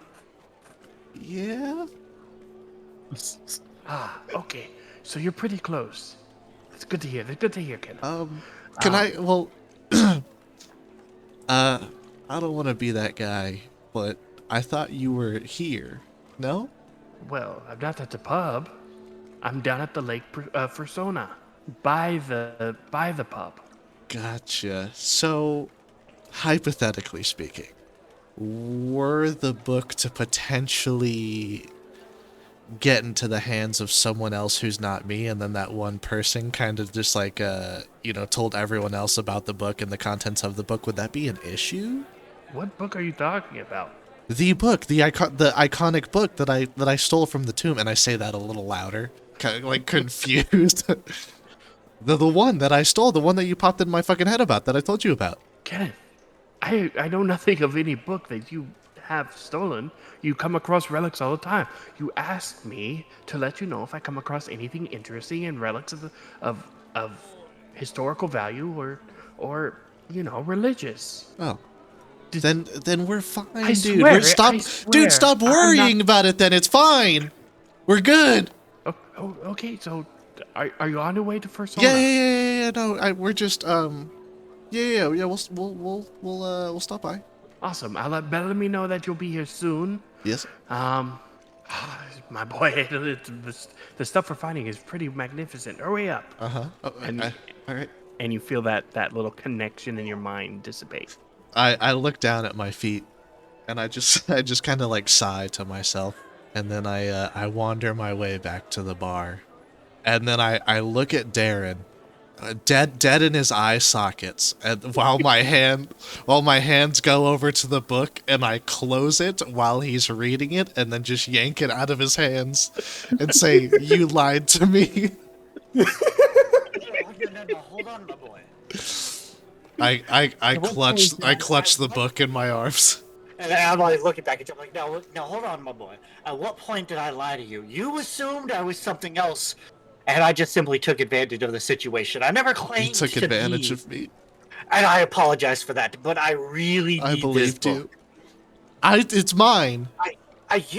Yeah. Ah, okay. So you're pretty close. That's good to hear. That's good to hear, Kenneth. Can I? Well, I don't want to be that guy, but I thought you were here. No? Well, I'm not at the pub. I'm down at the lake Fursona, by the pub. Gotcha. So, hypothetically speaking, were the book to potentially get into the hands of someone else who's not me, and then that one person kind of just like, told everyone else about the book and the contents of the book, would that be an issue? What book are you talking about? The book, the iconic book that I stole from the tomb, and I say that a little louder, kind of like confused. The one that I stole, the one that you popped in my fucking head about, that I told you about. Kenneth, I know nothing of any book that you have stolen. You come across relics all the time. You asked me to let you know if I come across anything interesting in relics of historical value or religious. Oh, then we're fine, I dude. swear, Stop, dude. Stop I'm worrying not. about it. Then it's fine. We're good. Okay. So, are you on your way to First Yeah, Order? yeah. No, we're just yeah. We'll stop by. Awesome. I'll let Bellamy know that you'll be here soon. Yes. Um, my boy, the stuff we're finding is pretty magnificent. Hurry up. Oh, And all right. and you feel that little connection in your mind dissipate. I look down at my feet, and I just kind of like sigh to myself, and then I wander my way back to the bar, and then I look at Darren, dead in his eye sockets, and while my hands go over to the book, and I close it while he's reading it, and then just yank it out of his hands, and say, "You lied to me." No, hold on, my boy. I clutch the book in my arms. And I'm like looking back at you, I'm like, no, hold on, my boy. At what point did I lie to you? You assumed I was something else, and I just simply took advantage of the situation. I never claimed You took to advantage be, of me. and I apologize for that. But I really need I this believed book. you. It's mine.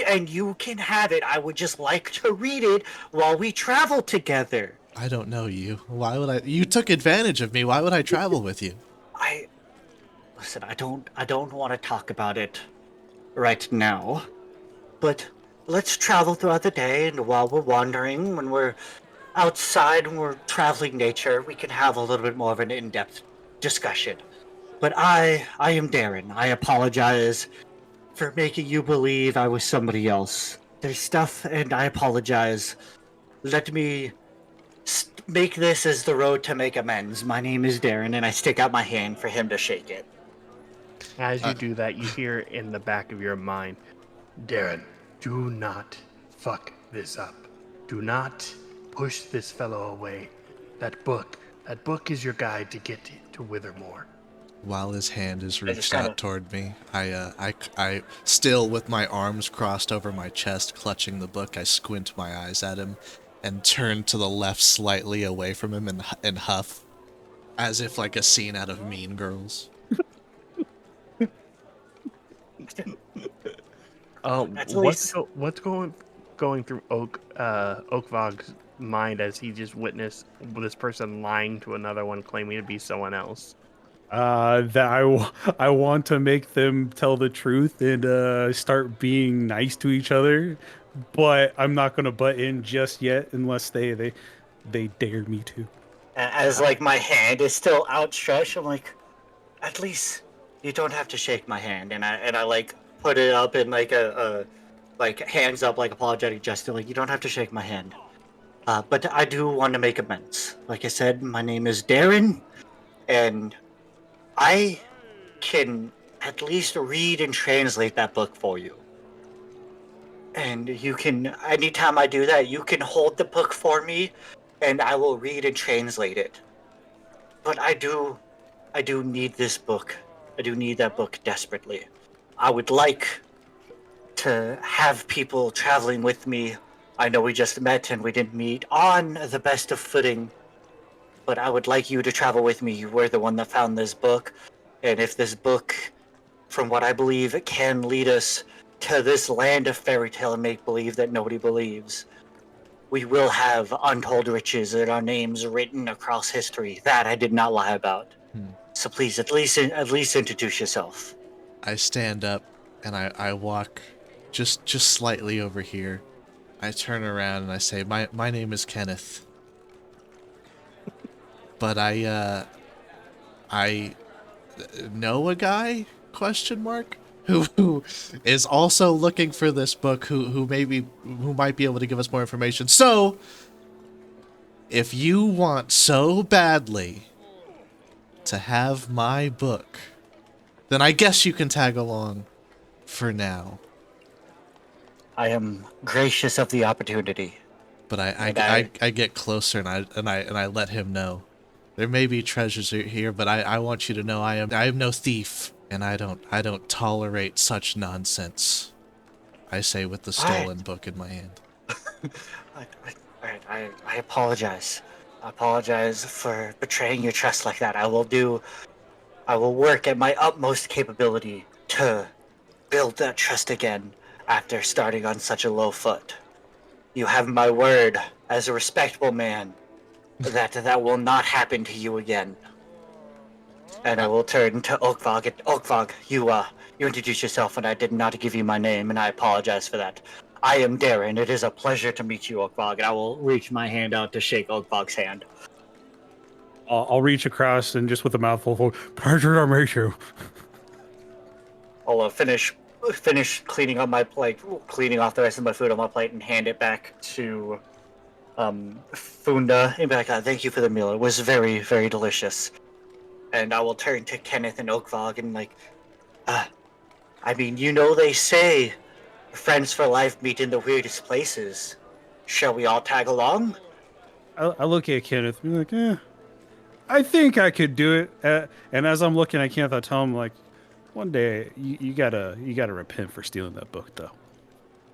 And you can have it. I would just like to read it while we travel together. I don't know you. Why would I? You took advantage of me. Why would I travel with you? Listen, I don't want to talk about it right now, but let's travel throughout the day, and while we're wandering, when we're outside, when we're traveling nature, we can have a little bit more of an in-depth discussion. But I am Darren. I apologize for making you believe I was somebody else. There's stuff, and I apologize. Let me make this as the road to make amends. My name is Darren, and I stick out my hand for him to shake it. As you do that, you hear in the back of your mind, Darren, do not fuck this up. Do not push this fellow away. That book is your guide to get to Withermore. While his hand is just reached kinda- out toward me, I still with my arms crossed over my chest, clutching the book, I squint my eyes at him, and turn to the left slightly away from him and huff, as if like a scene out of Mean Girls. That's at least- What's going through Oakvog's mind as he just witnessed this person lying to another one, claiming to be someone else? That I want to make them tell the truth and start being nice to each other, but I'm not gonna butt in just yet unless they dare me to. As like my hand is still outstretched, I'm like, at least you don't have to shake my hand, and I like put it up in like a like hands up, like apologetic gesture, like you don't have to shake my hand. But I do want to make amends. Like I said, my name is Darren, and I can at least read and translate that book for you. And you can, anytime I do that, you can hold the book for me, and I will read and translate it. But I do need this book. I do need that book desperately. I would like to have people traveling with me. I know we just met and we didn't meet on the best of footing, but I would like you to travel with me. You were the one that found this book, and if this book, from what I believe, it can lead us to this land of fairy tale and make believe that nobody believes, we will have untold riches and our names written across history. That I did not lie about. So please, at least introduce yourself. I stand up and I walk just slightly over here. I turn around and I say, my name is Kenneth. But I know a guy, question mark, who is also looking for this book, who might be able to give us more information. So if you want so badly to have my book, then I guess you can tag along for now. I am gracious of the opportunity. But And I get closer and I let him know. There may be treasures here, but I want you to know I am no thief, and I don't tolerate such nonsense. I say with the stolen book in my hand. I apologize. I apologize for betraying your trust like that. I will work at my utmost capability to build that trust again after starting on such a low foot. You have my word as a respectable man that that will not happen to you again. And I will turn to Oakvog. Oakvog, you introduced yourself, and I did not give you my name, and I apologize for that. I am Darren. It is a pleasure to meet you, Oakvog. And I will reach my hand out to shake Oakvog's hand. I'll reach across and just with a mouthful of pleasure to meet you. I'll finish cleaning up my plate, cleaning off the rest of my food on my plate, and hand it back to Funda. And be like, thank you for the meal. It was very, very delicious. And I will turn to Kenneth and Oakvog and I mean, they say friends for life meet in the weirdest places. Shall we all tag along? I look at Kenneth and be like, I think I could do it. And as I'm looking at Kenneth, I tell him, like, one day you gotta repent for stealing that book, though.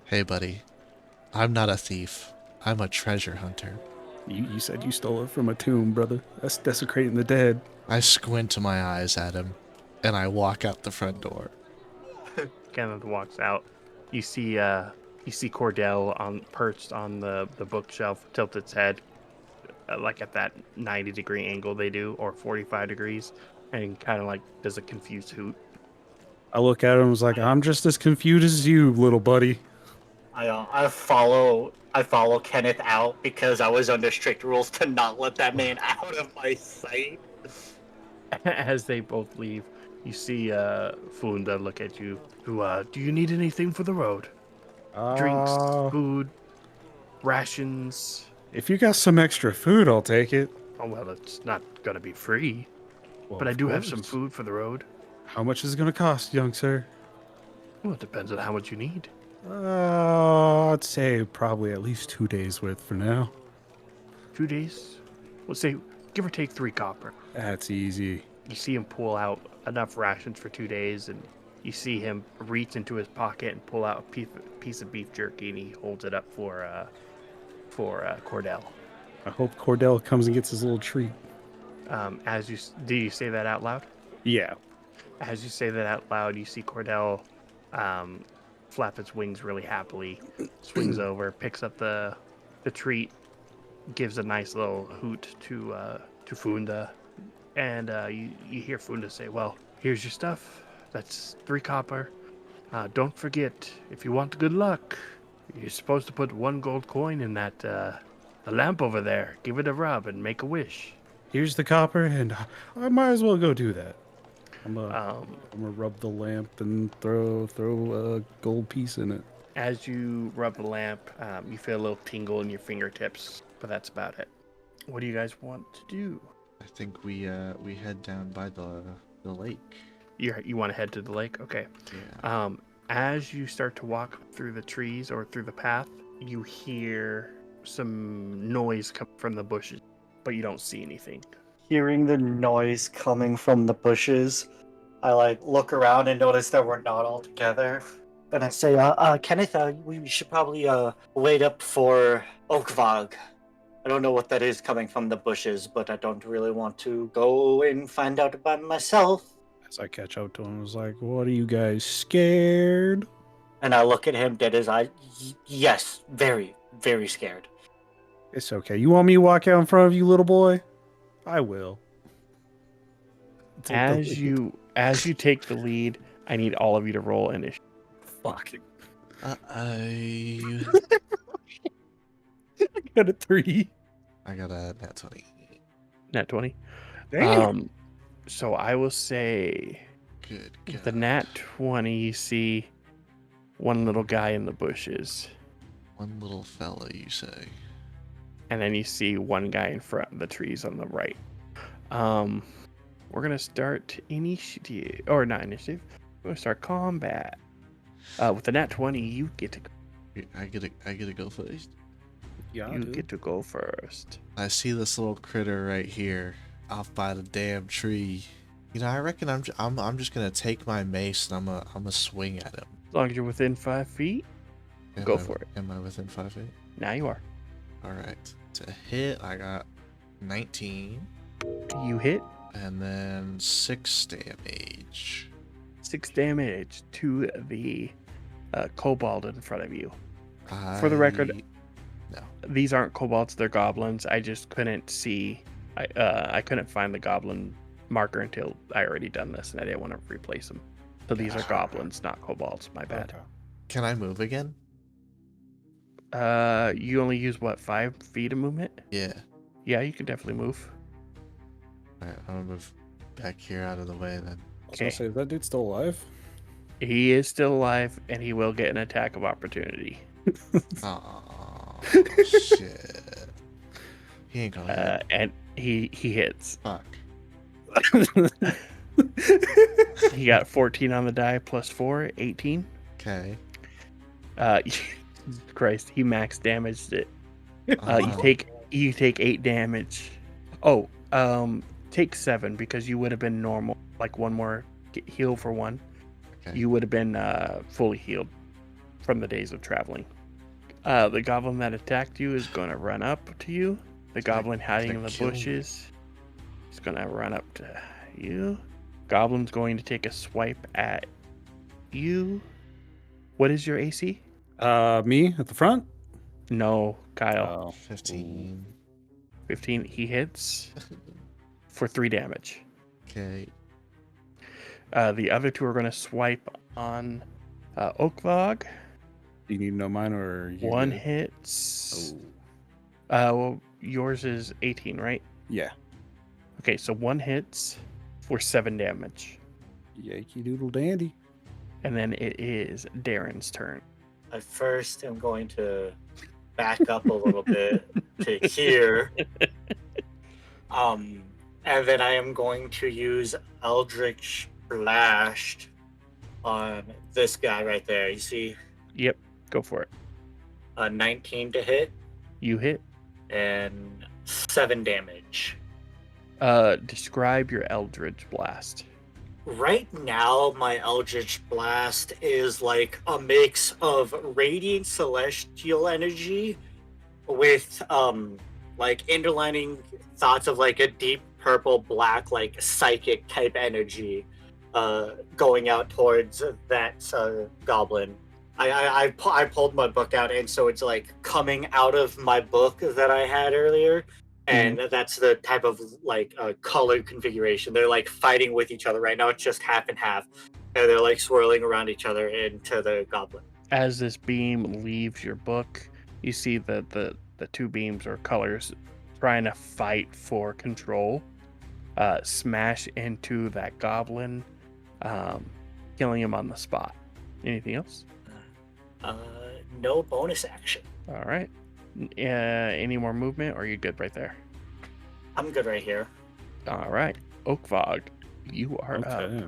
Hey, buddy. I'm not a thief. I'm a treasure hunter. You said you stole it from a tomb, brother. That's desecrating the dead. I squint my eyes at him, and I walk out the front door. Kenneth walks out. You see Cordell perched on the bookshelf, tilt its head, like at that 90-degree angle they do, or 45 degrees, and kind of like does a confused hoot. I look at him and was like, I'm just as confused as you, little buddy. I follow Kenneth out because I was under strict rules to not let that man out of my sight. As they both leave, you see Funda look at you. Do you need anything for the road? Drinks, food, rations? If you got some extra food, I'll take it. Oh, well, it's not going to be free. Well, but I of do have some course. food for the road. How much is it going to cost, young sir? Well, it depends on how much you need. I'd say probably at least 2 days worth for now. 2 days? We'll say, give or take 3 copper. That's easy. You see him pull out enough rations for 2 days, and you see him reach into his pocket and pull out a piece of beef jerky, and he holds it up for Cordell. I hope Cordell comes and gets his little treat. Do you say that out loud? Yeah. As you say that out loud, you see Cordell flap its wings really happily, swings over, picks up the treat, gives a nice little hoot to Funda, and you hear Funda say, "Well, here's your stuff. That's 3 copper. Don't forget, if you want good luck, you're supposed to put 1 gold coin in that the lamp over there. Give it a rub and make a wish." Here's the copper, and I might as well go do that. I'm gonna rub the lamp and throw a gold piece in it. As you rub the lamp, you feel a little tingle in your fingertips, but that's about it. What do you guys want to do? I think we head down by the lake. You want to head to the lake? Okay. Yeah. As you start to walk through the trees or through the path, you hear some noise come from the bushes, but you don't see anything. Hearing the noise coming from the bushes, I look around and notice that we're not all together. And I say, Kenneth, we should probably wait up for Oakvog. I don't know what that is coming from the bushes, but I don't really want to go and find out about it myself. As I catch up to him, I was like, what are you guys, scared? And I look at him dead as I, yes, very, very scared. It's okay. You want me to walk out in front of you, little boy? I will. As you take the lead, I need all of you to roll initiative. Fucking. I Got a 3. got a nat 20. Nat 20. Damn. So I will say, Good with God. the nat 20, you see one little guy in the bushes, One little fella, you say. and then you see one guy in front of the trees on the right. We're gonna start initiative, or not initiative. We're gonna start combat. With a nat 20, you get to I get to go first. Yeah, you get to go first. I see this little critter right here, off by the damn tree. You know, I reckon I'm just gonna take my mace and I'm gonna swing at him. As long as you're within 5 feet, go for it. Am I within 5 feet? Now you are. All right. To hit, I got 19, You hit and then 6 damage. 6 damage to the kobold in front of you. For the record, no. these aren't kobolds; they're goblins. I just couldn't see. I couldn't find the goblin marker until I already done this, and I didn't want to replace them. So these are goblins, not kobolds. My bad. Okay. Can I move again? You only use what, 5 feet of movement? Yeah. Yeah, you can definitely move. All right, I'm gonna move back here out of the way then. I was gonna say, is that dude still alive? He is still alive, and he will get an attack of opportunity. Oh shit! He ain't gonna hit. And he hits. Fuck. He got 14 on the die plus 4, 18. Okay. Christ, he max damaged it. Uh-huh. You take 8 damage. Oh, take 7 because you would have been normal. Like one more heal for 1. Okay. You would have been fully healed from the days of traveling. The goblin that attacked you is going to run up to you. The goblin hiding in the kill me. bushes is going to run up to you. Goblin's going to take a swipe at you. What is your AC? Me at the front? No, Kyle. 15. 15. He hits for 3 damage. Okay. The other 2 are going to swipe on Oakvog. Do you need to know mine or you 1 good? hits. Oh. Well, yours is 18, right? Yeah. Okay, so 1 hits for 7 damage. Yankee Doodle Dandy. And then it is Darren's turn. I first am going to back up a little bit to here. And then I am going to use Eldritch Blast on this guy right there. You see? Yep, go for it. 19 to hit You hit. and 7 damage. Describe your Eldritch Blast. Right now, my Eldritch Blast is like a mix of radiant celestial energy with like underlining thoughts of like a deep purple black like psychic type energy going out towards that goblin. I pulled my book out, and so it's like coming out of my book that I had earlier. And that's the type of like color configuration. They're like fighting with each other right now. It's just half and half, and they're like swirling around each other into the goblin. As this beam leaves your book, you see that the 2 beams or colors trying to fight for control, smash into that goblin, killing him on the spot. Anything else? No bonus action. All right. Any more movement, or are you good right there? I'm good right here. All right. Oakvog, you are up. Okay.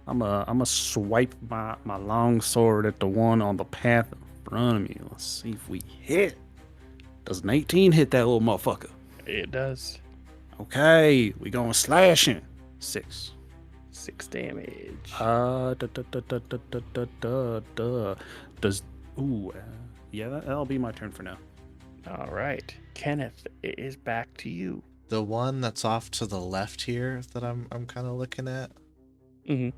I'm a swipe my long sword at the one on the path in front of me. Let's see if we hit. Does an 18 hit that little motherfucker? It does. Okay, we going slashing. 6. 6 damage. Does yeah, that'll be my turn for now. All right. Kenneth, it is back to you. The one that's off to the left here that I'm kind of looking at. Mhm.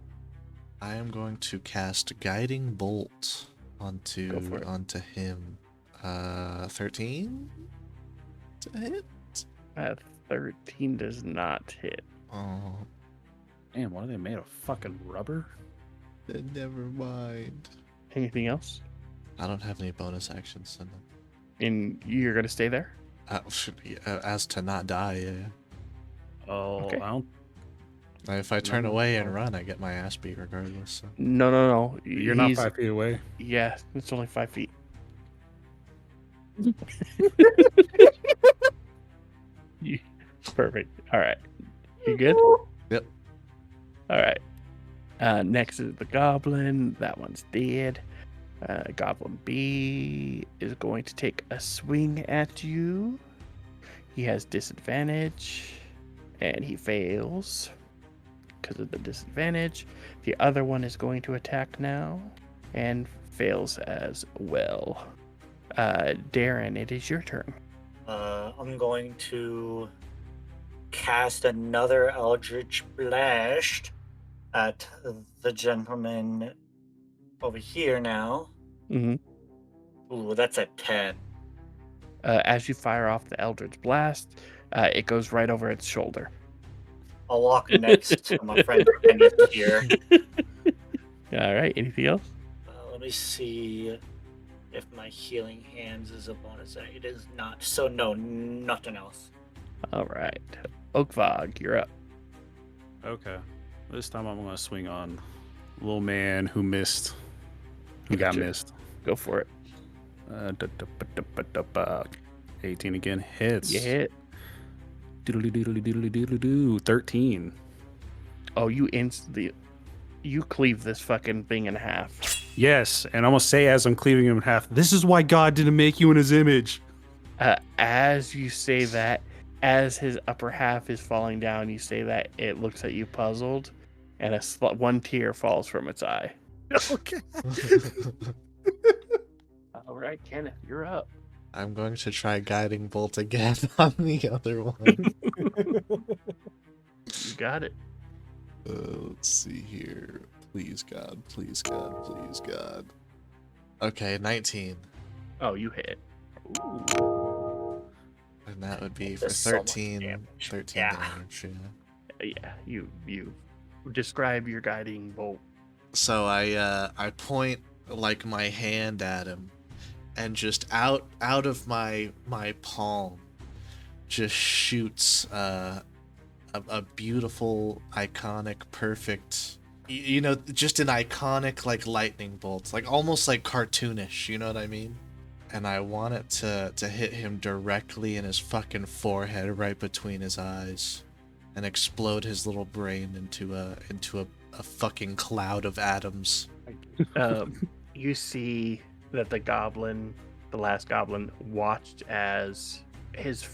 I am going to cast Guiding Bolt Go for it. onto him. 13 to hit. 13 does not hit. Oh, Man, what are they made of? Fucking rubber? then never mind. Anything else? I don't have any bonus actions. So And you're going to stay there? should be as to not die. Yeah. Oh, Okay. I don't. If I turn No. away and run, I get my ass beat regardless. So. No. You're not 5 feet away. Yeah, it's only 5 feet. Perfect. All right. You good? Yep. All right. Next is the goblin. That one's dead. Goblin B is going to take a swing at you. He has disadvantage, and he fails because of the disadvantage. The other one is going to attack now, and fails as well. Darren, it is your turn. I'm going to cast another Eldritch Blast at the gentleman over here now. Mm-hmm. Ooh, that's a 10. As you fire off the Eldritch Blast, it goes right over its shoulder. I'll walk next to my friend Dennis here. All right, anything else? Let me see if my healing hands is a bonus. It is not. So no, nothing else. All right. Oakvog, you're up. Okay. This time I'm going to swing on little man who missed. Who got Gotcha. missed. Go for it. 18 again. Hits. You hit. Doodly 13. Oh, you cleave this fucking thing in half. Yes, and I'm going to say as I'm cleaving him in half, this is why God didn't make you in his image. As you say that, as his upper half is falling down, you say that, it looks at you puzzled, and one tear falls from its eye. Okay. All right, Kenneth, you're up. I'm going to try guiding bolt again on the other one. You got it. Let's see here. Please God, please God, please God. Okay, 19. Oh, you hit. And that would be for That's so much 13. damage. 13 Yeah. damage, yeah. Yeah, you describe your guiding bolt. So I point like my hand at him, and just out of my palm just shoots a beautiful, iconic, perfect, you know, just an iconic like lightning bolt, like almost like cartoonish, you know what I mean? And I want it to hit him directly in his fucking forehead, right between his eyes, and explode his little brain into a fucking cloud of atoms. You see that the last goblin, watched as his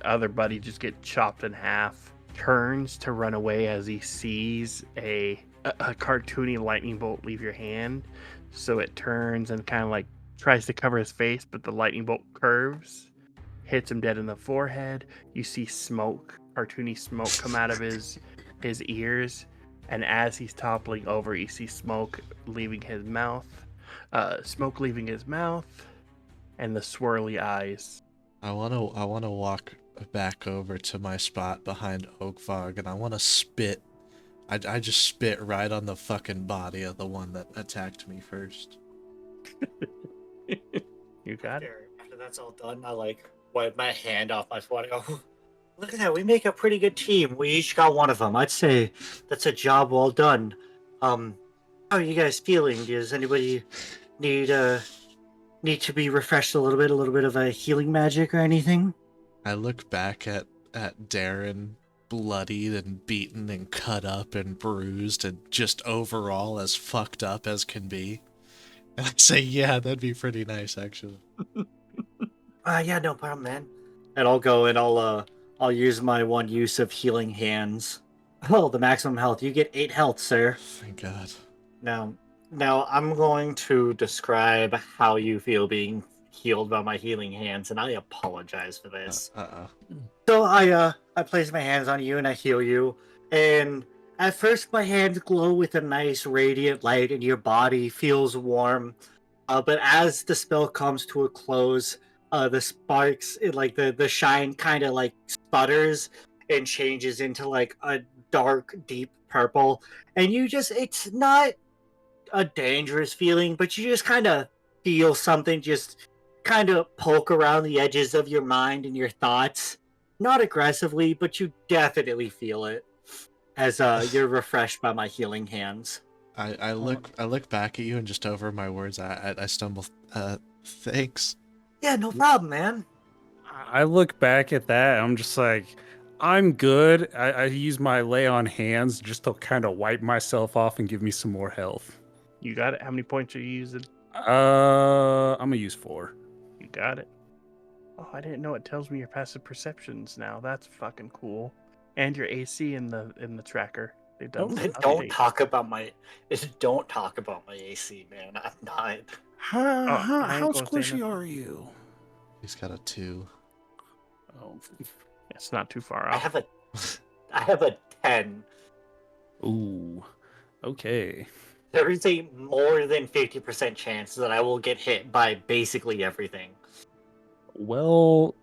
other buddy just get chopped in half, turns to run away as he sees a cartoony lightning bolt leave your hand. So it turns and kind of like tries to cover his face, but the lightning bolt curves, hits him dead in the forehead. You see smoke, cartoony smoke, come out of his ears, and as he's toppling over, you see smoke leaving his mouth. And the swirly eyes. I wanna walk back over to my spot behind Oakfog, and I wanna spit. I just spit right on the fucking body of the one that attacked me first. You got it. After that's all done, I like wipe my hand off my foot. I go, look at that. We make a pretty good team. We each got one of them. I'd say that's a job well done. How are you guys feeling? Does anybody need to be refreshed a little bit of a healing magic or anything? I look back at Darren, bloodied and beaten and cut up and bruised and just overall as fucked up as can be. And I say, yeah, that'd be pretty nice, actually. Yeah, no problem, man. And I'll go and I'll use my one use of healing hands. Oh, the maximum health. You get 8 health, sir. Thank God. Now I'm going to describe how you feel being healed by my healing hands, and I apologize for this. So I place my hands on you and I heal you, and at first my hands glow with a nice radiant light, and your body feels warm. But as the spell comes to a close, the sparks, the shine kind of like sputters and changes into like a dark, deep purple, and it's not a dangerous feeling, but you just kind of feel something just kind of poke around the edges of your mind and your thoughts. Not aggressively, but you definitely feel it as you're refreshed by my healing hands. I look back at you, and just over my words, I stumble. Thanks. Yeah, no problem, man. I look back at that, I'm just like, I'm good. I use my lay on hands just to kind of wipe myself off and give me some more health. You got it. How many points are you using? I'm gonna use 4. You got it. Oh, I didn't know it tells me your passive perceptions now. That's fucking cool. And your AC in the tracker. They've done some Don't updates. talk about my. Don't talk about my AC, man. I'm not. I How ain't gonna say squishy nothing. are you? He's got a 2. Oh. It's not too far I off. have a 10. Ooh. Okay. There is a more than 50% chance that I will get hit by basically everything. Well,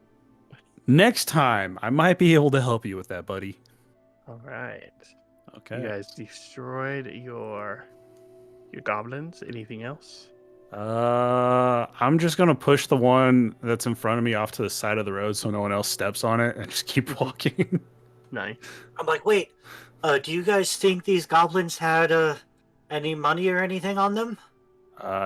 next time I might be able to help you with that, buddy. All right. Okay. You guys destroyed your goblins. Anything else? I'm just gonna push the one that's in front of me off to the side of the road so no one else steps on it and just keep walking. Nice. I'm like, wait, do you guys think these goblins had any money or anything on them?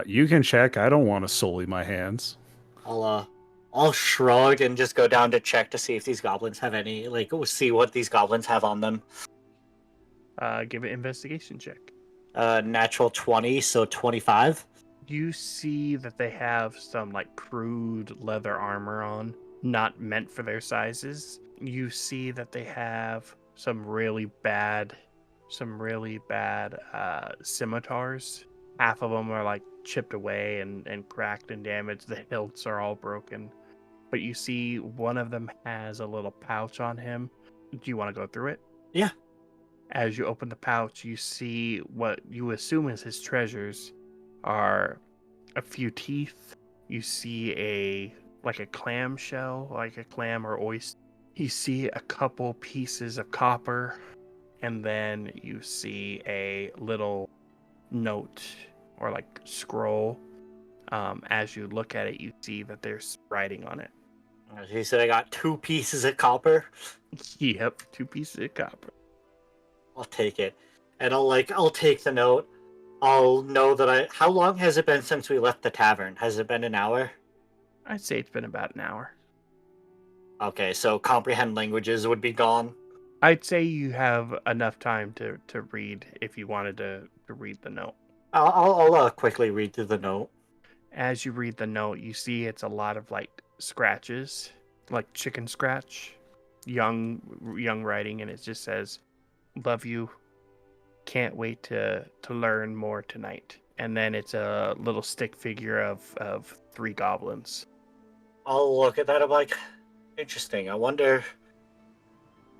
You can check. I don't want to sully my hands. I'll shrug and just go down to check to see if these goblins have any, like, see what these goblins have on them. Give an investigation check. Natural 20, so 25. You see that they have some like crude leather armor on, not meant for their sizes. You see that they have some really bad scimitars. Half of them are like chipped away and cracked and damaged. The hilts are all broken. But you see one of them has a little pouch on him. Do you want to go through it? Yeah. As you open the pouch, you see what you assume is his treasures are a few teeth. You see a clam shell, like a clam or oyster. You see a couple pieces of copper, and then you see a little note or like scroll. As you look at it, you see that there's writing on it. He said I got 2 pieces of copper. Yep, 2 pieces of copper. I'll take it. And I'll take the note. I'll know that how long has it been since we left the tavern? Has it been an hour? I'd say it's been about an hour. Okay, so comprehend languages would be gone. I'd say you have enough time to read if you wanted to read the note. I'll quickly read through the note. As you read the note, you see it's a lot of like scratches, like chicken scratch, young writing, and it just says, "Love you. Can't wait to learn more tonight." And then it's a little stick figure of 3 goblins. I'll look at that. I'm like, interesting. I wonder.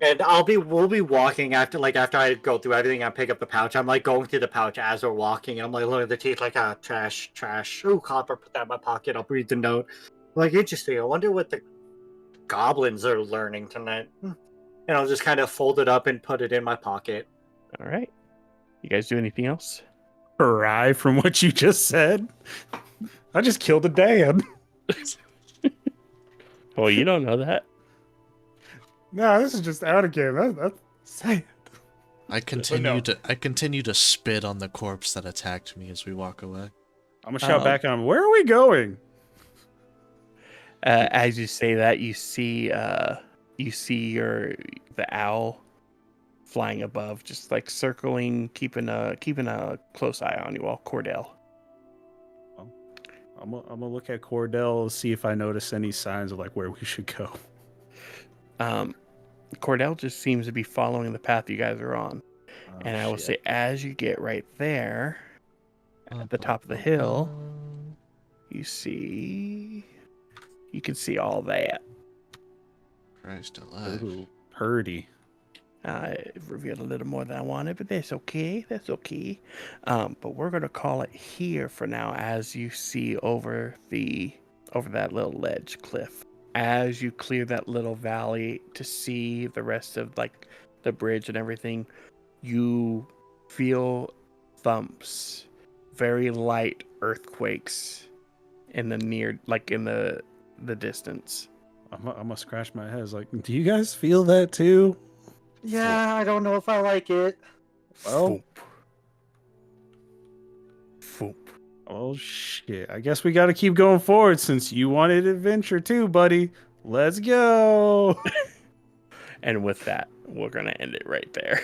And we'll be walking after I go through everything. I pick up the pouch. I'm like going through the pouch as we're walking, and I'm like looking at the teeth, like, trash. Ooh, copper. Put that in my pocket. I'll read the note. Like, interesting. I wonder what the goblins are learning tonight. And I'll just kind of fold it up and put it in my pocket. All right. You guys do anything else? Hooray from what you just said. I just killed a dad. Well, you don't know that. No, this is just out of game. That's sad. I continue to spit on the corpse that attacked me as we walk away. I'm gonna shout back at him. Where are we going? As you say that, you see the owl flying above, just like circling, keeping a close eye on you all. Cordell. I'm gonna look at Cordell, see if I notice any signs of like where we should go. Cordell just seems to be following the path you guys are on. And I will say, as you get right there, at the top of the hill, you can see all that. Christ alive. Ooh, purdy. I revealed a little more than I wanted, but that's okay. That's okay. But we're gonna call it here for now. As you see over that little ledge cliff, as you clear that little valley to see the rest of like the bridge and everything, you feel thumps, very light earthquakes in the distance. I'm gonna scratch my head. It's like, do you guys feel that too? Yeah, I don't know if I like it. Well, Foop. oh shit. I guess we gotta keep going forward since you wanted adventure too, buddy. Let's go. And with that, we're gonna end it right there.